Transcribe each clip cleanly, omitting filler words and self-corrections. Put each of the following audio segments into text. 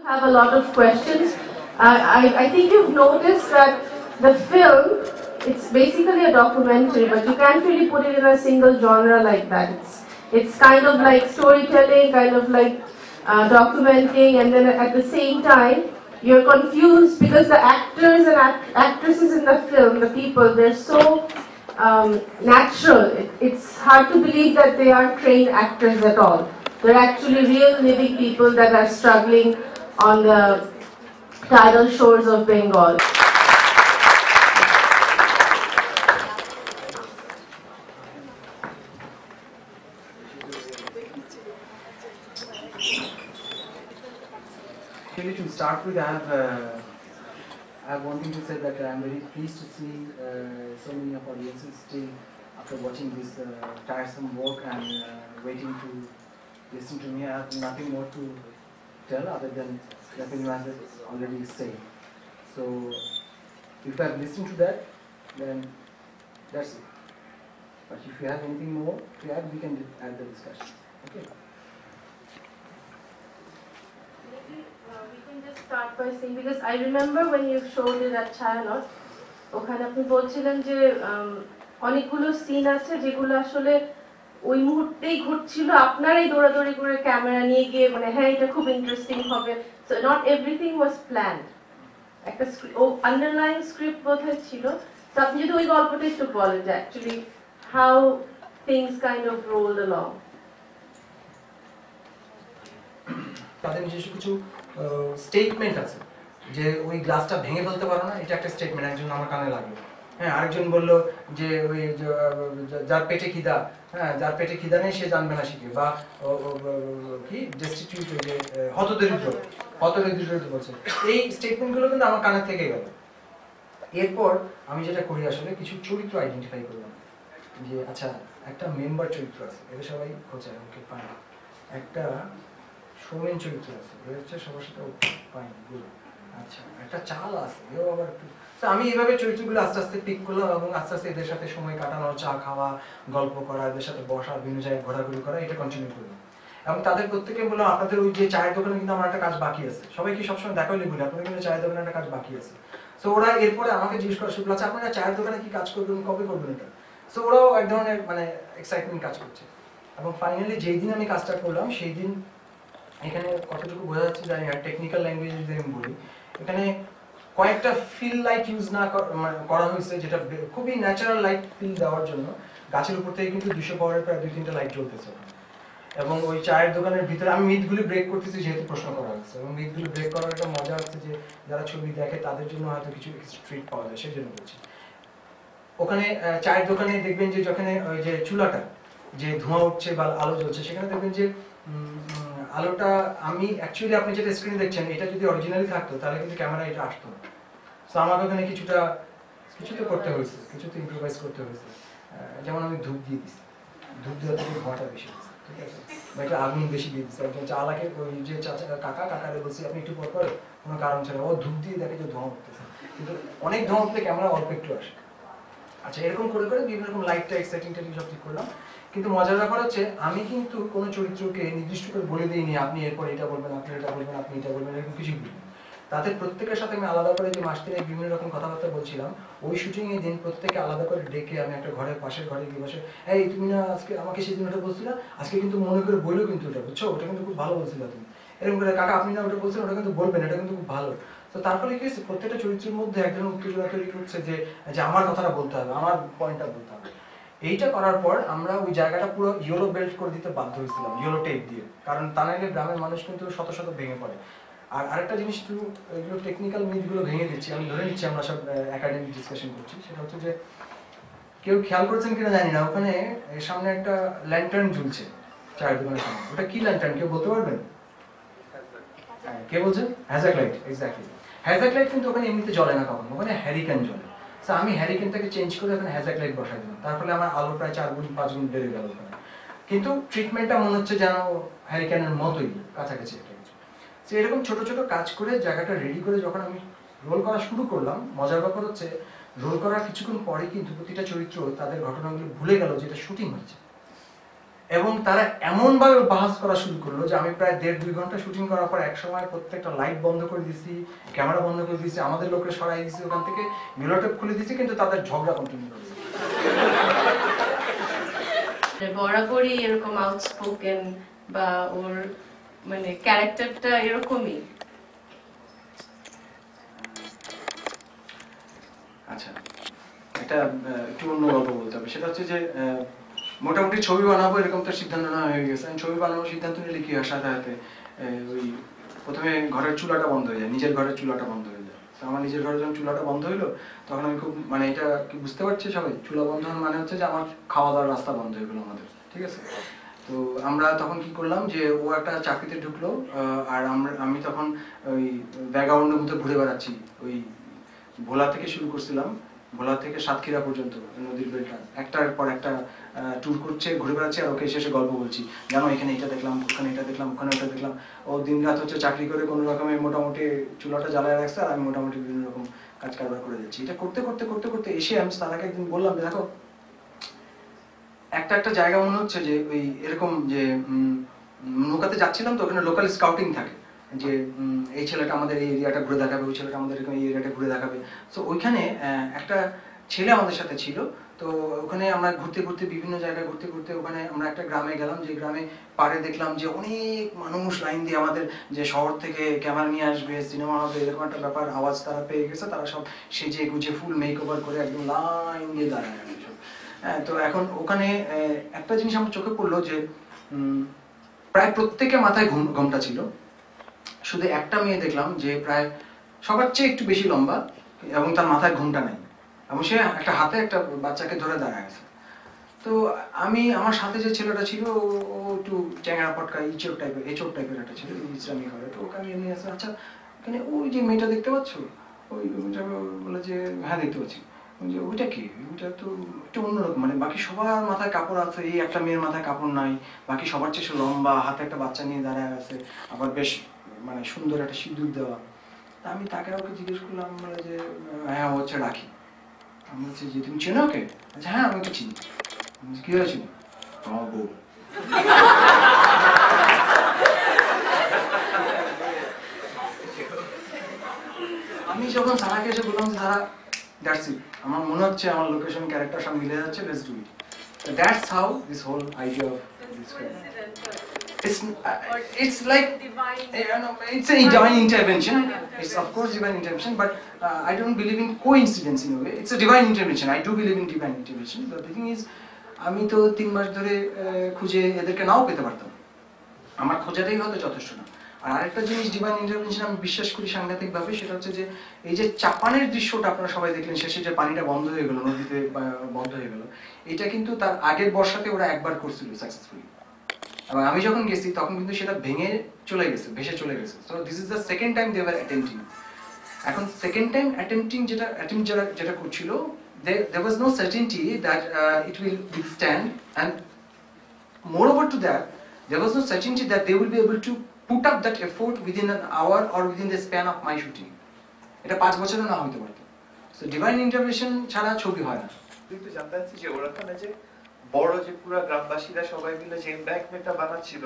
Have a lot of questions. I think you've noticed that the film, it's basically a documentary, but you can't really put it in a single genre like that. It's kind of like storytelling, kind of like documenting, and then at the same time, you're confused because the actors and actresses in the film, the people, they're so natural. It's hard to believe that they aren't trained actors at all. They're actually real living people that are struggling on the tidal shores of Bengal. Actually, to start with, I have one thing to say that I am very pleased to see so many of audiences still, after watching this tiresome work and waiting to listen to me. I have nothing more to tell other than the film has already said. So, if I have listened to that, then that's it. But if you have anything more to add, we can add the discussion. Okay. We can just start by saying, because I remember when you showed it at Chayalot, ওখানে আপনি বলছিলেন যে অনেকগুলো scene আছে যেগুলো আসলে ওই মুহূর্তেই ঘটছিল, আপনারাই দৌড়াদৌড়ি করে ক্যামেরা নিয়ে গিয়ে মানে হ্যাঁ এটা খুব ইন্টারেস্টিং হবে, so not everything was planned, একটা আন্ডারলাইন স্ক্রিপ্ট বোধহয় ছিল। তো আপনি যদি ওই গল্পটা একটু বলেন যে actually how things kind of rolled along. তাদের নিজস্ব কিছু স্টেটমেন্ট আছে যে ওই গ্লাসটা ভেঙে ফেলতে পারো না, এটা একটা স্টেটমেন্ট একজন আমার কানে লাগলো। হ্যাঁ, আরেকজন বললো যে ওই যার পেটে খিদা, হ্যাঁ যার পেটে খিদা নেই সে জানবে না শিখে, বা কি ডেস্টিটিউট, যে হতদরিদ্র বলছে। এই স্টেটমেন্টগুলো কিন্তু আমার কানের থেকে গেল। এরপর আমি যেটা করি আসলে কিছু চরিত্র আইডেন্টিফাই করলাম যে আচ্ছা একটা মেম্বার চরিত্র আছে, এদের সবাই খোঁজে ওকে পায়, একটা সৌমেন চরিত্র আছে, এ হচ্ছে সবার সাথে পাই গুলো, আচ্ছা একটা চাল আছে, এও আবার একটু। আমি এইভাবে চরিত্রগুলো আস্তে আস্তে পিক করলাম এবং আস্তে আস্তে এদের সাথে সময় কাটানো, চা খাওয়া, গল্প করা, এদের সাথে বসা, বিভিন্ন জায়গায় ঘোরাঘুরি করা, এটা কন্টিনিউ করলাম। এবং তাদের প্রত্যেকে বললাম আপনাদের ওই যে চায়ের দোকানে কিন্তু আমার একটা কাজ বাকি আছে, সবাই কি সবসময় দেখা হলে বলি আপনাদের কিন্তু চায়ের দোকানে একটা কাজ বাকি আছে। সো ওরা এরপরে আমাকে জিজ্ঞেস করা শুরু করছে আপনারা চায়ের দোকানে কি কাজ করবেন, কবে করবেন এটা। সো ওরাও এক ধরনের মানে এক্সাইটমেন্ট কাজ করছে। এবং ফাইনালি যেই দিন আমি কাজটা করলাম সেই দিন এখানে কতটুকু বোঝা যাচ্ছে জানি না, টেকনিক্যাল ল্যাঙ্গুয়েজ যদি আমি বলি, এখানে কয়েকটা ফিল লাইট ইউজ না করা হয়েছে, যেটা খুবই ন্যাচারাল লাইট ফিল দেওয়ার জন্য গাছের উপর থেকে কিন্তু 200 পাওয়ারের প্রায় 2-3টা লাইট জ্বলতেছে। এবং ওই চায়ের দোকানের ভিতরে আমি মিথগুলি ব্রেক করতেছি যেহেতু প্রশ্ন করা হচ্ছে, এবং মিথগুলি ব্রেক করার একটা মজা হচ্ছে যে যারা ছবি দেখে তাদের জন্য হয়তো কিছু ট্রিট পাওয়া যায়, সেই জন্য বলছি। ওখানে চায়ের দোকানে দেখবেন যে যেখানে ওই যে চুলাটা যে ধোঁয়া উঠছে বা আলো জ্বলছে, সেখানে দেখবেন যে আলোটা আমি অ্যাকচুয়ালি আপনি যেটা স্ক্রিনে দেখছেন এটা যদি অরিজিনালি থাকতো তাহলে কিন্তু ক্যামেরা এটা আসতো না। সো আমাকে ওখানে কিছু তো করতে হয়েছে, কিছু তো ইম্প্রোভাইজ করতে হয়েছে। যেমন আমি ধূপ দিয়ে দিচ্ছি, ধূপ দেওয়া থেকে ধোঁয়াটা বেশি হচ্ছে, ঠিক আছে, বা একটা আগুন বেশি দিয়ে দিচ্ছে। একজন চালাকে ওই যে কাকারে বলছি আপনি একটু পর পর কোনো কারণ ছাড়া ও ধূপ দিয়ে দেখে যে ধোঁয়া উঠতেছে, কিন্তু অনেক ধোঁয়া উঠলে ক্যামেরা অল্প একটু আসে। আচ্ছা এরকম করে করে বিভিন্ন রকম লাইটটা এক্সাইটিং সব ঠিক করলাম। কিন্তু মজার ব্যাপার হচ্ছে আমি কিন্তু কোনো চরিত্রকে নির্দিষ্ট করে বলে দিইনি আপনি এরপর এটা বলবেন, আপনি এটা বলবেন, আপনি এটা বলবেন, এরকম কিছুই বলিনি। তাদের প্রত্যেকের সাথে আমি আলাদা করে যে মাস দিনে বিভিন্ন রকম কথাবার্তা বলছিলাম, ওই শুটিং এর দিন প্রত্যেকে আলাদা করে ডেকে আমি একটা ঘরের পাশের ঘরে গিয়ে বসে, এই তুমি না আজকে আমাকে সেদিন ওটা বলছিলা, আজকে কিন্তু মনে করে বললো কিন্তু ওটা, বুঝছো ওটা কিন্তু খুব ভালো বলছিলা তুমি, এরকম করে কাকা আপনি না ওটা বলছিলেন ওটা কিন্তু বলবেন, এটা কিন্তু খুব ভালো। তো তার ফলে কি হচ্ছে প্রত্যেকটা চরিত্রের মধ্যে একজন উত্তেজনা তৈরি হচ্ছে যে আমার কথাটা বলতে হবে, আমার পয়েন্টটা বলতে হবে। এইটা করার পর আমরা ওই জায়গাটা পুরো ইয়েলো বেল্ট করে দিতে বাধ্য হয়েছিলাম, ইয়েলো টেপ দিয়ে, কারণ তা নাহলে গ্রামের মানুষ কিন্তু শত শত ভেঙে পড়ে। আর আরেকটা জিনিস একটু এগুলো টেকনিক্যাল মিথগুলো ভেঙে দিচ্ছি, আমি ধরে নিচ্ছি আমরা সব একাডেমিক ডিসকাশন করছি, সেটা হচ্ছে যে কেউ খেয়াল করেছেন কিনা জানি না, ওখানে সামনে একটা ল্যান্টার্ন ঝুলছে চায়ের দোকানের সামনে, ওটা কি ল্যান্টার্ন কেউ বলতে পারবেন? কে বলছেন? হ্যাজাক লাইট, এক্স্যাক্টলি। হ্যাজাক লাইট কিন্তু ওখানে এমনিতে জ্বলে না কখনো, ওখানে হ্যারিকেন জ্বলে। আমি হ্যারিকেনটাকে চেঞ্জ করে ওখানে হ্যাজাক লাইট বসাই দিলাম, তার ফলে আমার আলো প্রায় 4-5 গুণ বেড়ে গেল ওখানে। কিন্তু ট্রিটমেন্টটা মনে হচ্ছে যেন হ্যারিকেনের মতোই কাছাকাছি একটা কিছু। তো এরকম ছোট ছোট কাজ করে জায়গাটা রেডি করে যখন আমি রোল করা শুরু করলাম, মজার ব্যাপার হচ্ছে রোল করার কিছুক্ষণ পরে কিন্তু প্রতিটা চরিত্র তাদের ঘটনাগুলো ভুলে গেল যেটা শুটিং হচ্ছে। এবং তারা এমনভাবে বাহাস করা শুরু করলো যে আমি প্রায় 1.5-2 ঘন্টা শুটিং করার পর এক সময় প্রত্যেকটা লাইট বন্ধ করে দিছি, ক্যামেরা বন্ধ করে দিছি, আমাদের লোককে সরাই দিছি ওখান থেকে, ভিডিওটেপ খুলে দিছি, কিন্তু তাদের ঝগড়া কন্টিনিউ করছে। বরাবরই এরকম আউটস্পোকেন বা ওর মানে ক্যারেক্টারটা এরকমই? আচ্ছা, এটা একটু অন্য গল্প বলতে হবে। সেটা হচ্ছে যে মোটামুটি ছবি বানাবো এরকম তো সিদ্ধান্ত নেওয়া হয়ে গেছে। আমি ছবি বানানোর সিদ্ধান্ত নিলে কি হয়, সাথে সাথে ওই প্রথমে ঘরের চুলাটা বন্ধ হয়ে যায়, নিজের ঘরের চুলাটা বন্ধ হয়ে যায়। তো আমার নিজের ঘরে যখন চুলাটা বন্ধ হইলো তখন আমি খুব মানে এটা কি বুঝতে পারছি সবাই, চুলা বন্ধ হওয়ার মানে হচ্ছে যে আমার খাওয়া দাওয়ার রাস্তা বন্ধ হয়ে গেলো আমাদের, ঠিক আছে? তো আমরা তখন কি করলাম যে ও একটা চাকরিতে ঢুকলো, আর আমি তখন ওই ব্যাকগ্রাউন্ডের মধ্যে ঘুরে বেড়াচ্ছি। ওই ভোলা থেকে শুরু করছিলাম, ভোলা থেকে সাতক্ষীরা পর্যন্ত নদীর বেলটা একটার পর একটা ট্যুর করছে, ঘুরে বেড়াচ্ছে, আর ওকে শেষে গল্প বলছি, জানো এখানে এটা দেখলাম, ওখানে এটা দেখলাম, ওখানে ওটা দেখলাম। ও দিন রাত হচ্ছে চাকরি করে কোনো রকমের মোটামুটি চুলাটা জ্বালায় রাখছে, আর আমি মোটামুটি বিভিন্ন রকম কাজ কারবার করে যাচ্ছি। এটা করতে করতে করতে করতে এসে আমি তারাকে একদিন বললাম যে দেখো, একটা জায়গা মনে হচ্ছে যে ওই এরকম যে নৌকাতে যাচ্ছিলাম, তো ওখানে লোকাল স্কাউটিং থাকে যে এই ছেলেটা আমাদের এই এরিয়াটা ঘুরে দেখাবে, ওই ছেলেটা আমাদের এই এরিয়াটা ঘুরে দেখাবে। তো ওইখানে একটা ছেলে আমাদের সাথে ছিল। তো ওখানে আমরা ঘুরতে ঘুরতে বিভিন্ন জায়গায় ঘুরতে ঘুরতে ওখানে আমরা একটা গ্রামে গেলাম, যে গ্রামে পাড়ে দেখলাম যে অনেক মানুষ লাইন দিয়ে আমাদের যে শহর থেকে ক্যামেরা নিয়ে আসবে, সিনেমা হবে, এরকম একটা ব্যাপার আওয়াজ তারা পেয়ে গেছে। তারা সব সেজে গুজে ফুল মেক ওভার করে একদম লাইন দিয়ে দাঁড়ায় আছে সব। হ্যাঁ, তো এখন ওখানে একটা জিনিস আমার চোখে পড়লো যে প্রায় প্রত্যেকের মাথায় ঘোমটা ছিল, শুধু একটা মেয়ে দেখলাম যে প্রায় সবার চেয়ে একটু বেশি লম্বা এবং তার মাথায় ঘোমটা নাই, এবং সে একটা হাতে একটা বাচ্চাকে ধরে দাঁড়ায় আছে। তো আমি, আমার সাথে যে ছেলেটা ছিল ও একটু চ্যাংড়া পটকা এচোর টাইপের একটা ছিল, ইসলামিক হবে। তো ওকে আমি এমনি আসে, আচ্ছা এখানে ওই যে মেয়েটা দেখতে পাচ্ছ, ওই বলে যে হ্যাঁ দেখতে পাচ্ছি। ওইটা কি, ওইটা তো একটু অন্যরকম, মানে বাকি সবার মাথায় কাপড় আছে, এই একটা মেয়ের মাথায় কাপড় নাই, বাকি সবার চেয়ে লম্বা, হাতে একটা বাচ্চা নিয়ে দাঁড়ায় আছে, আবার বেশ মানে সুন্দর একটা সিঁদুর দেওয়া। আমি তাকে ওকে জিজ্ঞেস করলাম যে হ্যাঁ ও হচ্ছে রাখি। আমি বলছি যে তুমি চেনো ওকে? আচ্ছা হ্যাঁ আমি ওকে চিনি। কি হয়েছিল? আমার বউ। আমি যখন সারাকে এসে বললাম সারা দ্যাটস ইট, আমার মনে হচ্ছে আমার লোকেশন ক্যারেক্টার সব মিলে যাচ্ছে, let's do it. That's how this whole idea of this film. It's like it's a divine intervention. It's of course divine intervention, but I don't believe in coincidence in a way. It's a divine intervention. I do believe in divine intervention. But the thing is, আমি তো 3 মাস ধরে খুঁজে এদেরকে নাও পেতে পারতাম, আমার খোঁজাটাই হয়তো যথেষ্ট না। আর আরেকটা জিনিস ডিভাইন ইন্টারভেনশন আমি বিশ্বাস করি সাংঘাতিকভাবে, সেটা হচ্ছে যে এই যে চাপানের দৃশ্যটা আপনারা সবাই দেখলেন, শেষে যে পানিটা বন্ধ হয়ে গেল, নদীতে বন্ধ হয়ে গেল, এটা কিন্তু তার আগের বর্ষাতে ওরা একবার করছিল সাকসেসফুলি, এবং আমি যখন গেছি তখন কিন্তু সেটা ভেঙে চলে গেছে, ভেসে চলে গেছে। So this is the second time they were attempting. এখন সেকেন্ড টাইম অ্যাটেম্পটিং যেটা করছিল, there was no certainty that it will withstand, and moreover to that, there was no certainty that they will be able to put up that effort within an hour or within the span of my shooting. এটা 5 বছরও না হতে পারত। So divine intervention ছাড়া ছবি হয় না। কিন্তু জানতে চাচ্ছি যে ওখানে যে বড় যে পুরো গ্রামবাসীরা সবাই মিলে যে এমব্যাঙ্কমেন্টটা বানাচ্ছিল,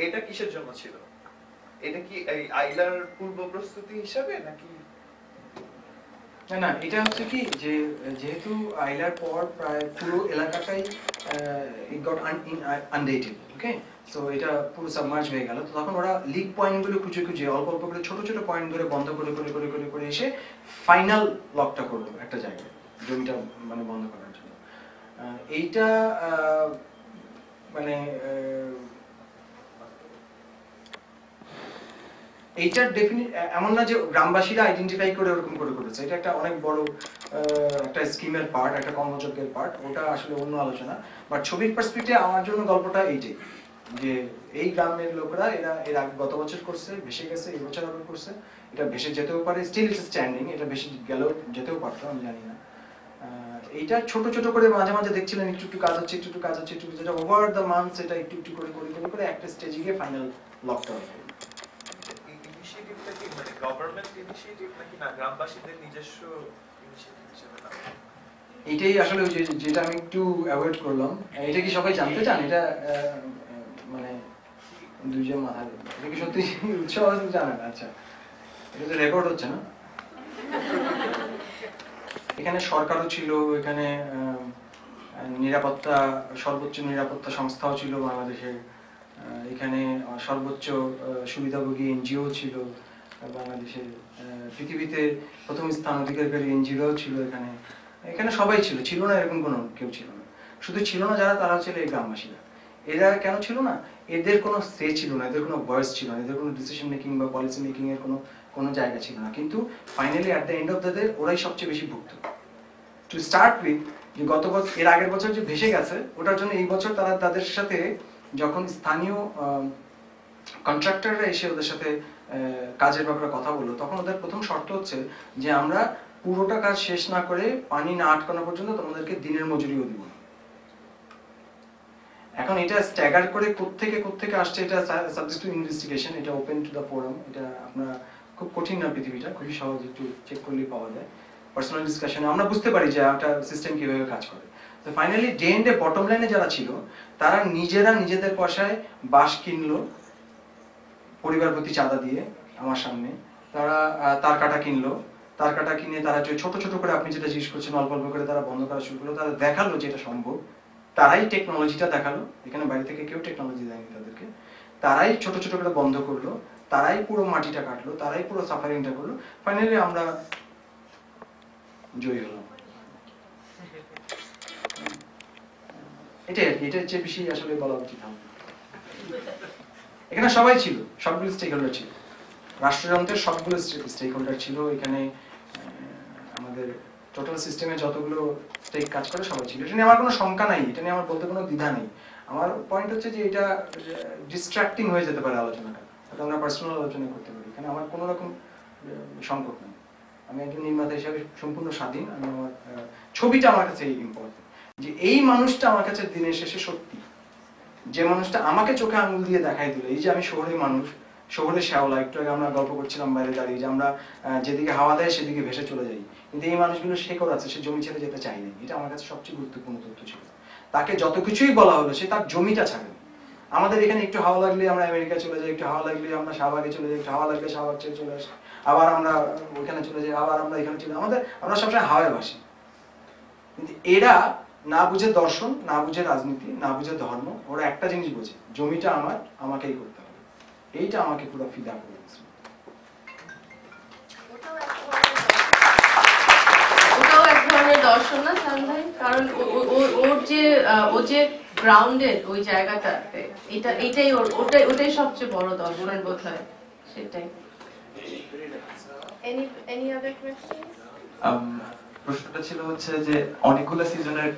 এটা কিসের জন্য ছিল? এটা কি এই আইলার পূর্ব প্রস্তুতি হিসাবে নাকি? না, এটা হচ্ছে কি যে যেহেতু আইলার পর প্রায় পুরো এলাকাটাই ইট গট আনডেটেড, ওকে, সো এটা পুরো সাবমার্জ হয়ে গেল। তো তখন ওরা লিক পয়েন্টগুলো খুঁজে খুঁজে অল্প অল্প করে ছোট ছোট পয়েন্ট ধরে বন্ধ করে করে করে করে করে এসে ফাইনাল লকটা করলো একটা জায়গায়, জমিটা মানে বন্ধ করার জন্য। এইটা মানে এইটার ডেফিনিট এমন না যে গ্রামবাসীরা আইডেন্টিফাই করে ওরকম করে করেছে, এটা একটা অনেক বড় একটা স্কিমের পার্ট, একটা কর্মযজ্ঞের পার্ট, ওটা আসলে অন্য আলোচনা। বাট ছবির পার্সপেক্টিভে আমার জন্য গল্পটা এইটাই, যে এই গ্রামের লোকরা এর আগে গত বছর করছে, ভেসে গেছে, এই বছর আবার করছে, এটা ভেসে যেতেও পারে, স্টিল ইটস স্ট্যান্ডিং, এটা ভেসে গেলেও যেতেও পারতো, আমি জানি না। এইটা ছোট ছোট করে মাঝে মাঝে দেখছিলেন একটু একটু কাজ হচ্ছে, একটু একটু কাজ হচ্ছে, একটু যেটা ওভার দ্য মান্থ সেটা একটু একটু করে করে করে করে একটা স্টেজে গিয়ে ফাইনাল লকটা হবে। ইনিশিয়েটিভটা কি মানে গভর্নমেন্ট ইনিশিয়েটিভ নাকি না গ্রামবাসীদের নিজস্ব ইনিশিয়েটিভ হিসেবে না? এইটাই আসলে ওই যেটা আমি একটু অ্যাভয়েড করলাম। এটা কি সবাই জানতে চান? এটা মানে দুইজন মাথা, এটা কি সত্যি উৎসাহ জানেন? আচ্ছা, এটা তো রেকর্ড হচ্ছে না। এখানে সরকারও ছিল, এখানে নিরাপত্তা, সর্বোচ্চ নিরাপত্তা সংস্থাও ছিল বাংলাদেশে, এখানে সর্বোচ্চ সুবিধাভোগী এনজিও ছিল বাংলাদেশে, পৃথিবীতে প্রথম স্থান অধিকারী এনজিও ছিল এখানে। এখানে সবাই ছিল, ছিল না এরকম কোনো কেউ ছিল না। শুধু ছিল না যারা, তারা ছিল এই গ্রামবাসীরা। এরা কেন ছিল না? এদের কোনো সে ছিল না, এদের কোনো ভয়েস ছিল না, এদের কোনো ডিসিশন মেকিং বা পলিসি মেকিং এর কোনো জায়গা ছিল না। কিন্তু finally at the end of the day ওরাই সবচেয়ে বেশি ভুগত। টু স্টার্ট উইথ, যে গত বছর, এর আগের বছর যে ভেসে গেছে, ওটার জন্য এই বছর তারা তাদের সাথে যখন স্থানীয় কন্ট্রাক্টররা এসে ওদের সাথে কাজের ব্যাপারে কথা বললো, তখন ওদের প্রথম শর্ত হচ্ছে যে আমরা পুরোটা কাজ শেষ না করে পানি না আটকানো পর্যন্ত তোমাদেরকে দিনের মজুরিও দিব। এখন এটা স্ট্যাগার করে কোত্থেকে আসছে, এটা সাবজেক্ট টু ইনভেস্টিগেশন, এটা ওপেন টু দ্য ফোরাম। এটা আপনারা, খুব কঠিন না পৃথিবীটা, খুবই সহজ, একটু চেক করলেই পাওয়া যায়। পার্সোনাল ডিসকাশনে আমরা বুঝতে পারি যে একটা সিস্টেম কিভাবে কাজ করে। তো ফাইনালি ডে এন্ডে বটম লাইনে যারা ছিল, তারা নিজেদের পয়সায় বাঁশ কিনলো, পরিবার প্রতি চাঁদা দিয়ে আমার সামনে। তারা তার কাটা কিনলো, তার কাটা কিনে তারা ছোট ছোট করে, আপনি যেটা জিজ্ঞেস করছেন, অল্প অল্প করে তারা বন্ধ করা শুরু করলো। তারা দেখালো যে এটা সম্ভব, তারাই টেকনোলজিটা দেখালো, এখানে বাইরে থেকে কেউ টেকনোলজি দেয়নি তাদেরকে। তারাই ছোট ছোট করে বন্ধ করলো, তারাই পুরো মাটিটা কাটলো, তারাই পুরো সাফারিংটা করলো। ফাইনালি আমরা জয়ী হলাম। এটাই আর কি, এটার চেয়ে বেশি আসলে বলা উচিত হবে। এখানে সবাই ছিল, সবগুলো স্টেক হোল্ডার ছিল, রাষ্ট্রযন্ত্রের সবগুলো স্টেক হোল্ডার ছিল এখানে। আমাদের টোটাল সিস্টেমে যতগুলো স্টেক কাজ করে সবাই ছিল। এটা নিয়ে আমার কোনো শঙ্কা নাই, এটা নিয়ে আমার বলতে কোনো দ্বিধা নেই। আমার পয়েন্ট হচ্ছে যে এটা ডিস্ট্রাক্টিং হয়ে যেতে পারে আলোচনাটা, এটা আমরা পার্সোনাল আলোচনা করতে পারি, এখানে আমার কোনো রকম সংকট নেই। আমি একজন নির্মাতা হিসাবে সম্পূর্ণ স্বাধীন। আমি আমার ছবিটা আমার কাছে ইম্পর্টেন্ট, যে এই মানুষটা আমার কাছে দিনের শেষে সত্যি, যে মানুষটা আমাকে চোখে আঙুল দিয়ে দেখাই দিল। এই যে আমি শহরের মানুষ, শহরের শ্যাওলা, একটু আগে আমরা গল্প করছিলাম বাইরে দাঁড়িয়ে, যে আমরা যেদিকে হাওয়া দেয় সেদিকে ভেসে চলে যাই, কিন্তু এই মানুষগুলো শেকড় আছে, সে জমি ছেড়ে যেতে চায়নি। এটা আমার কাছে সবচেয়ে গুরুত্বপূর্ণ তথ্য ছিল। তাকে যত কিছুই বলা হলো, সে তার জমিটা ছাড়েনি। আমাদের এখানে একটু হাওয়া লাগলে আমরা আমেরিকা চলে যাই, একটু হাওয়া লাগলে আমরা শাহবাগে চলে যাই, একটু হাওয়া লাগলে শাহবাগ ছেড়ে চলে আসি, আবার আমরা ওইখানে চলে যাই, আবার আমরা এখানে চলে যাই। আমরা সবসময় হাওয়ায় ভাসি। কিন্তু এরা না বুঝে দর্শন, না বুঝে রাজনীতি, না বুঝে ধর্ম, ওরা একটা জিনিস বোঝে, জমিটা আমার, আমাকেই করতে হবে। এইটা আমাকে পুরো ফিদা করে দিয়েছিল। ওটাও এক ধরনের দর্শন না সান ভাই? কারণ ও যে গ্রাউন্ডেড ওই জায়গাটাতে, ওটাই সবচেয়ে বড় দর্শন বোধ হয়। সেটাই। Any other questions? প্রশ্নটা ছিল হচ্ছে যে অনেকগুলো সিজনের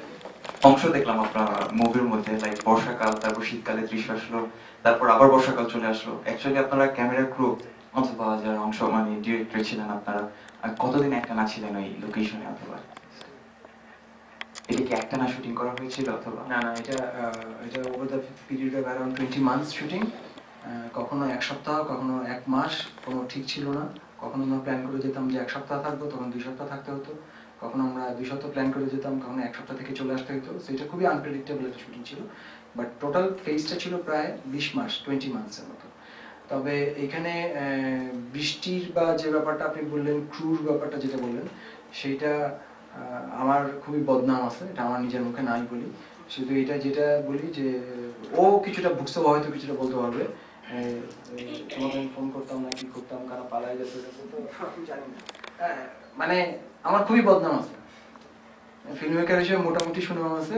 অংশ দেখলাম আপনার মুভির মধ্যে, লাইক বর্ষাকাল, তারপর শীতকালে দৃশ্য আসলো, তারপর আবার বর্ষাকাল চলে আসলো। অ্যাকচুয়ালি আপনারা ক্যামেরা ক্রু অথবা যারা অংশ, মানে ডিরেক্টর ছিলেন, আপনারা কতদিন একটানা ছিলেন ওই লোকেশনে? অথবা এটা কি একটানা শুটিং করা হয়েছিল অথবা? না, এটা over the period of around 20 months shooting. কখনো এক সপ্তাহ, কখনো এক মাস, কোনো ঠিক ছিল না। কখনো আমরা প্ল্যান করে যেতাম যে এক সপ্তাহ থাকবো, তখন 2 সপ্তাহ থাকতে হতো। কখনো আমরা 2 সপ্তাহ প্ল্যান করে যেতাম, কখনো এক সপ্তাহ থেকে চলে আসতে হতো। সেটা খুবই আনপ্রেডিক্টেবল একটা শুটিং ছিল। বাট টোটাল ফেজটা ছিল প্রায় 20 মাস, 20 months এর মতো। তবে এখানে বৃষ্টির বা যে ব্যাপারটা আপনি বললেন, ক্রুর ব্যাপারটা যেটা বললেন, সেইটা আমার খুবই বদনাম আছে, এটা আমার নিজের মুখে নাই বলি। শুধু এটা যেটা বলি যে ও কিছুটা বুঝতে, হয়তো কিছুটা বলতে পারবে। তোমাকে আমি ফোন করতাম না, কি করতাম, কারা পালায় যেত, আমি জানি না। মানে আমার খুবই বদনাম আছে, ফিল্ম মেকার হিসেবে মোটামুটি সুনাম আছে,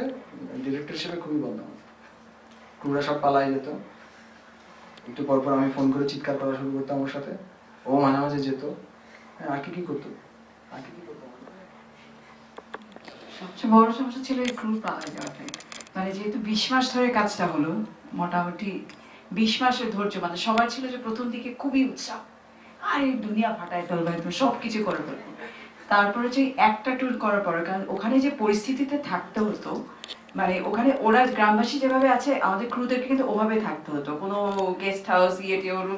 ডিরেক্টর হিসেবে খুবই বদনাম আছে। ক্রুরা সব পালায় যেত, একটু পর পর আমি ফোন করে চিৎকার করা শুরু করতাম ওর সাথে, ও মাঝে মাঝে যেত। আর কি করতো, সবচেয়ে বড় সমস্যা ছিল এই ক্রু পাওয়া যাওয়াটাই। মানে যেহেতু 20 মাস ধরে কাজটা হলো, মোটামুটি 20 মাসের ধৈর্য, মানে সবাই ছিল যে প্রথম দিকে খুবই উৎসাহ, আরে দুনিয়া ফাটায় ফেলবো, একদম সবকিছু করে ফেলবো। তারপরে যে একটা ট্যুর করার পরে, কারণ ওখানে যে পরিস্থিতিতে থাকতে হতো, মানে ওখানে ওরা গ্রামবাসী যেভাবে আছে, আমাদের ক্রুদেরকে কিন্তু ওভাবে থাকতে হতো, কোনো গেস্ট হাউস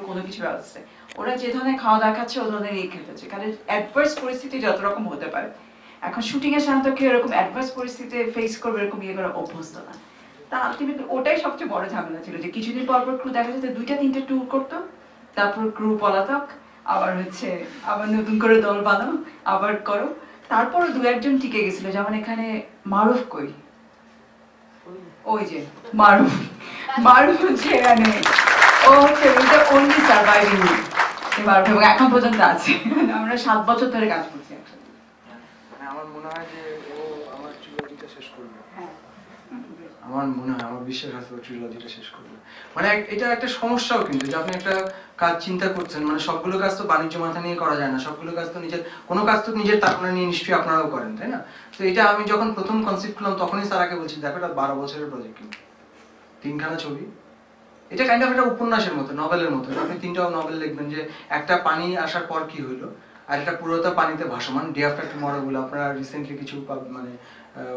কোনো কিছু ব্যবস্থা। ওরা যে ধরনের খাওয়া দাওয়া খাচ্ছে, ও ধরনের খেতেছে, কারণ অ্যাডভার্স পরিস্থিতি যত রকম হতে পারে। এখন শুটিং এর সাধারণত কেউ এরকম অ্যাডভার্স পরিস্থিতিতে ফেস করবে, এরকম ইয়ে করে অভ্যস্ত না। তা আলটিমেটলি ওটাই সবচেয়ে বড় ঝামেলা ছিল, যে কিছুদিন পর পর ক্রু দেখা যেত 2-3টে ট্যুর করতো, তারপর ক্রু পলাতক, আবার হচ্ছে আবার নতুন করে দল বানাও, আবার করো। তারপরও 2-1জন টিকে গেছিল, যেমন এখানে মারুফ কই, ওই যে মারুফ হচ্ছে এখানে, ও হচ্ছে অনলি সার্ভাইভিং মারুফ, এবং এখন পর্যন্ত আছে। আমরা 7 বছর ধরে কাজ করছি একসাথে। মানে আমার মনে হয় যে ও আমার ট্রিলজিটা শেষ করবে, আমার মনে হয়, আমার বিশ্বাস আছে ও ট্রিলজিটা শেষ করবে। মানে এটা একটা সমস্যাও কিন্তু, যে আপনি একটা কাজ চিন্তা করছেন, মানে সবগুলো কাজ তো বাণিজ্য মাথা নিয়ে করা যায় না, সবগুলো কাজ তো নিজের, কোনো কাজ তো নিজের তাড়না নিয়ে নিশ্চয়ই আপনারাও করেন, তাই না? তো এটা আমি যখন প্রথম কনসেপ্ট করলাম তখনই স্যারাকে বলছি, দেখো এটা 12 বছরের প্রজেক্ট, কিন্তু 3খানা ছবি, এটা কাইন্ড অফ একটা উপন্যাসের মতো, নভেলের মতো। আপনি 3টা নভেল লিখবেন, যে একটা পানি আসার পর কি হইলো, আর এটা পুরোটা পানিতে ভাসমান, ডে আফটার টুমরো বলে আপনারা রিসেন্টলি কিছু মানে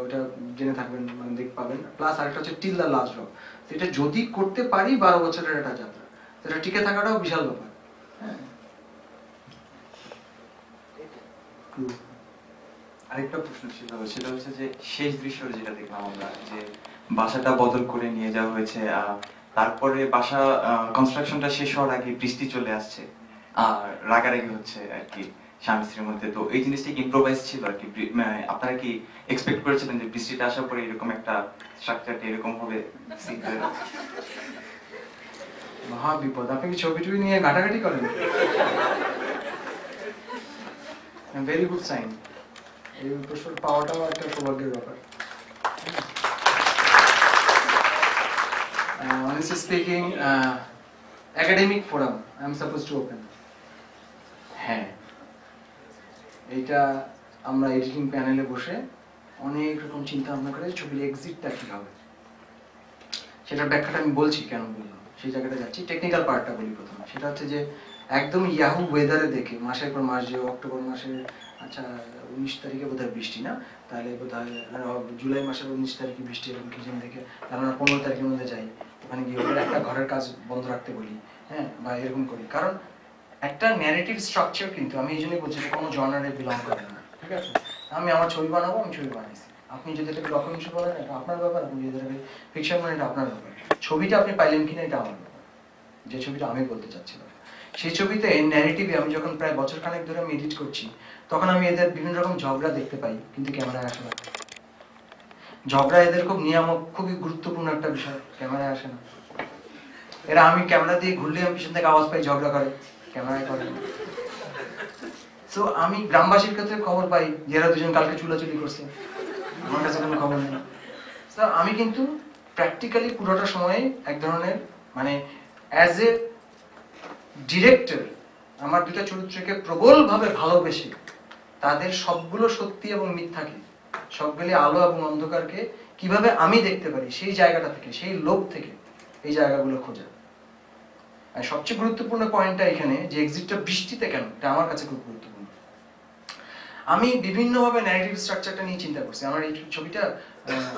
ওটা জেনে থাকবেন, মানে দেখতে পাবেন। প্লাস আরেকটা হচ্ছে টিল দ্য লাস্ট ড্রপ। এটা যদি করতে পারি 12 বছরের একটা যাত্রা, সেটা টিকে থাকাটাও বিশাল ব্যাপার। হ্যাঁ, আরেকটা প্রশ্ন ছিল, সেটা হচ্ছে যে শেষ দৃশ্য যেটা দেখলাম আমরা, যে বাসাটা বদল করে নিয়ে যাওয়া হয়েছে, তারপরে বাসা কনস্ট্রাকশনটা শেষ হওয়ার আগে বৃষ্টি চলে আসছে, আর রাগারাগি হচ্ছে আর কি স্বামী স্ত্রীর মধ্যে। তো এই জিনিসটা কি ইম্প্রোভাইজ ছিল আর কি? আপনারা কি এক্সপেক্ট করেছিলেন যে বৃষ্টিটা আসার পরে এরকম একটা স্ট্রাকচারটা এরকম হবে? মহা বিপদ। আপনি কি ছবি টবি নিয়ে ঘাটাঘাটি করেন? Very good sign. এই প্রশ্ন পাওয়াটাও একটা সৌভাগ্যের ব্যাপার। Honestly speaking, academic forum I am supposed to open. হ্যাঁ, এইটা আমরা এডিটিং প্যানেলে বসে অনেক রকম চিন্তা ভাবনা করে ছবির এক্সিটটা কি হবে সেটার ব্যাখ্যাটা আমি বলছি, কেন বললাম সেই জায়গাটা যাচ্ছি। টেকনিক্যাল পার্টটা বলি প্রথমে। সেটা হচ্ছে যে একদম ইয়াহু ওয়েদারে দেখে মাসের পর মাস, যে অক্টোবর মাসের আচ্ছা 19 তারিখে বোধহয় বৃষ্টি না, তাহলে বোধহয় জুলাই মাসের 19 তারিখে বৃষ্টি, এরকম কি যেন দেখে তাহলে আমরা 15 তারিখের মধ্যে যাই, ওখানে গিয়ে ওদের একটা ঘরের কাজ বন্ধ রাখতে বলি, হ্যাঁ, বা এরকম করি। কারণ একটা ন্যারেটিভ স্ট্রাকচার, কিন্তু আমি এই জন্যই বলছি কোনো জনারে বিলং করে না, ঠিক আছে? আমি আমার ছবি বানাবো, আমি ছবি বানাইছি। আপনি যদি এটাকে ডকুমেন্টারি বলেন এটা আপনার ব্যাপার, আপনি যদি এটাকে ফিকশন বলেন এটা আপনার ব্যাপার। ছবিটা আপনি পাইলেন কিনা এটা আমার ব্যাপার। যে ছবিটা আমি বলতে চাচ্ছিলাম, সেই ছবিতে ন্যারেটিভে আমি যখন প্রায় বছর খানেক ধরে আমি এডিট করছি, তখন আমি এদের বিভিন্ন রকম ঝগড়া দেখতে পাই, কিন্তু ক্যামেরায় আসে না। ঝগড়া এদের খুব নিয়ামক, খুবই গুরুত্বপূর্ণ একটা বিষয়, ক্যামেরায় আসে না। এরা আমি ক্যামেরা দিয়ে ঘুরলে আমি পিছন থেকে আওয়াজ পাই ঝগড়া করে, ক্যামেরায় করে না। তো আমি গ্রামবাসীর ক্ষেত্রে খবর পাই যে এরা দুজন কালকে চুলাচুলি করছে, আমার কাছে কোনো খবর নেই। তো আমি কিন্তু প্র্যাকটিক্যালি পুরোটা সময় এক ধরনের, মানে অ্যাজ এ ডিরেক্টর আমার দুটা চরিত্রকে প্রবলভাবে ভালোবেসে তাদের সবগুলো সত্যি এবং মিথ্যাকে, সবগুলি আলো এবং অন্ধকারকে কিভাবে আমি দেখতে পারি, সেই জায়গাটা থেকে, সেই লোভ থেকে এই জায়গাগুলো খোঁজা। আর সবচেয়ে গুরুত্বপূর্ণ পয়েন্টটা এখানে যে এক্সিটটা বৃষ্টিতে কেন, এটা আমার কাছে খুব গুরুত্বপূর্ণ। আমি বিভিন্নভাবে ন্যারেটিভ স্ট্রাকচারটা নিয়ে চিন্তা করছি। আমার এই ছবিটা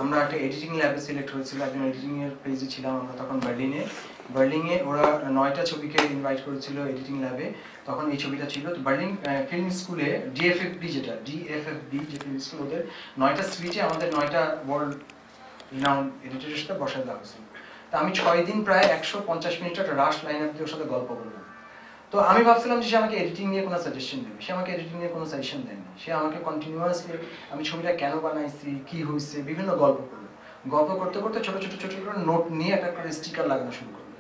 আমরা একটা এডিটিং ল্যাবে সিলেক্ট হয়েছিল, একজন এডিটিং এর পেজে ছিলাম আমরা তখন বার্লিনে ওরা 9টা ছবিকে ইনভাইট করেছিল এডিটিং ল্যাবে, তখন এই ছবিটা ছিল। তো বার্লিন ফিল্ম স্কুলে ডিএফএফবি যে ফিল্ম স্কুল, ওদের 9টা সুইচে আমাদের 9টা ওয়ার্ল্ড রিনাউন্ড এডিটরের সাথে বসায় দেওয়া হয়েছিল। তো আমি 6 দিন প্রায় 150 মিনিট একটা রাশ লাইন আপ দিয়ে ওর সাথে গল্প করলাম। তো আমি ভাবছিলাম যে সে আমাকে এডিটিং নিয়ে কোনো সাজেশন দেবে, সে আমাকে এডিটিং নিয়ে কোনো সাজেশন দেয়নি। সে আমাকে কন্টিনিউয়াসলি আমি ছবিটা কেন বানাইছি, কি হয়েছে, বিভিন্ন গল্প করলো। গল্প করতে করতে ছোট ছোট করে নোট নিয়ে একটা করে স্টিকার লাগানো শুরু করলো।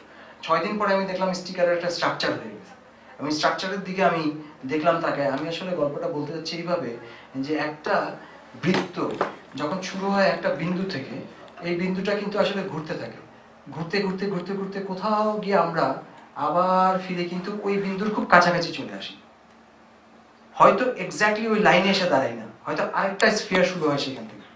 6 দিন পরে আমি দেখলাম স্টিকারের একটা স্ট্রাকচার হয়ে গেছে, এবং স্ট্রাকচারের দিকে আমি দেখলাম তাকে। আমি আসলে গল্পটা বলতে চাচ্ছি এইভাবে যে একটা বৃত্ত যখন শুরু হয় একটা বিন্দু থেকে, এই বিন্দুটা কিন্তু আসলে ঘুরতে থাকে, ঘুরতে ঘুরতে ঘুরতে ঘুরতে কোথাও গিয়ে আমরা আবার ফিরে কিন্তু ওই বিন্দুর খুব কাছাকাছি চলে আসি। হয়তো এক্স্যাক্টলি ওই লাইনে এসে দাঁড়াই না, হয়তো আরেকটা স্ফিয়ার শুরু হয় সেখান থেকে,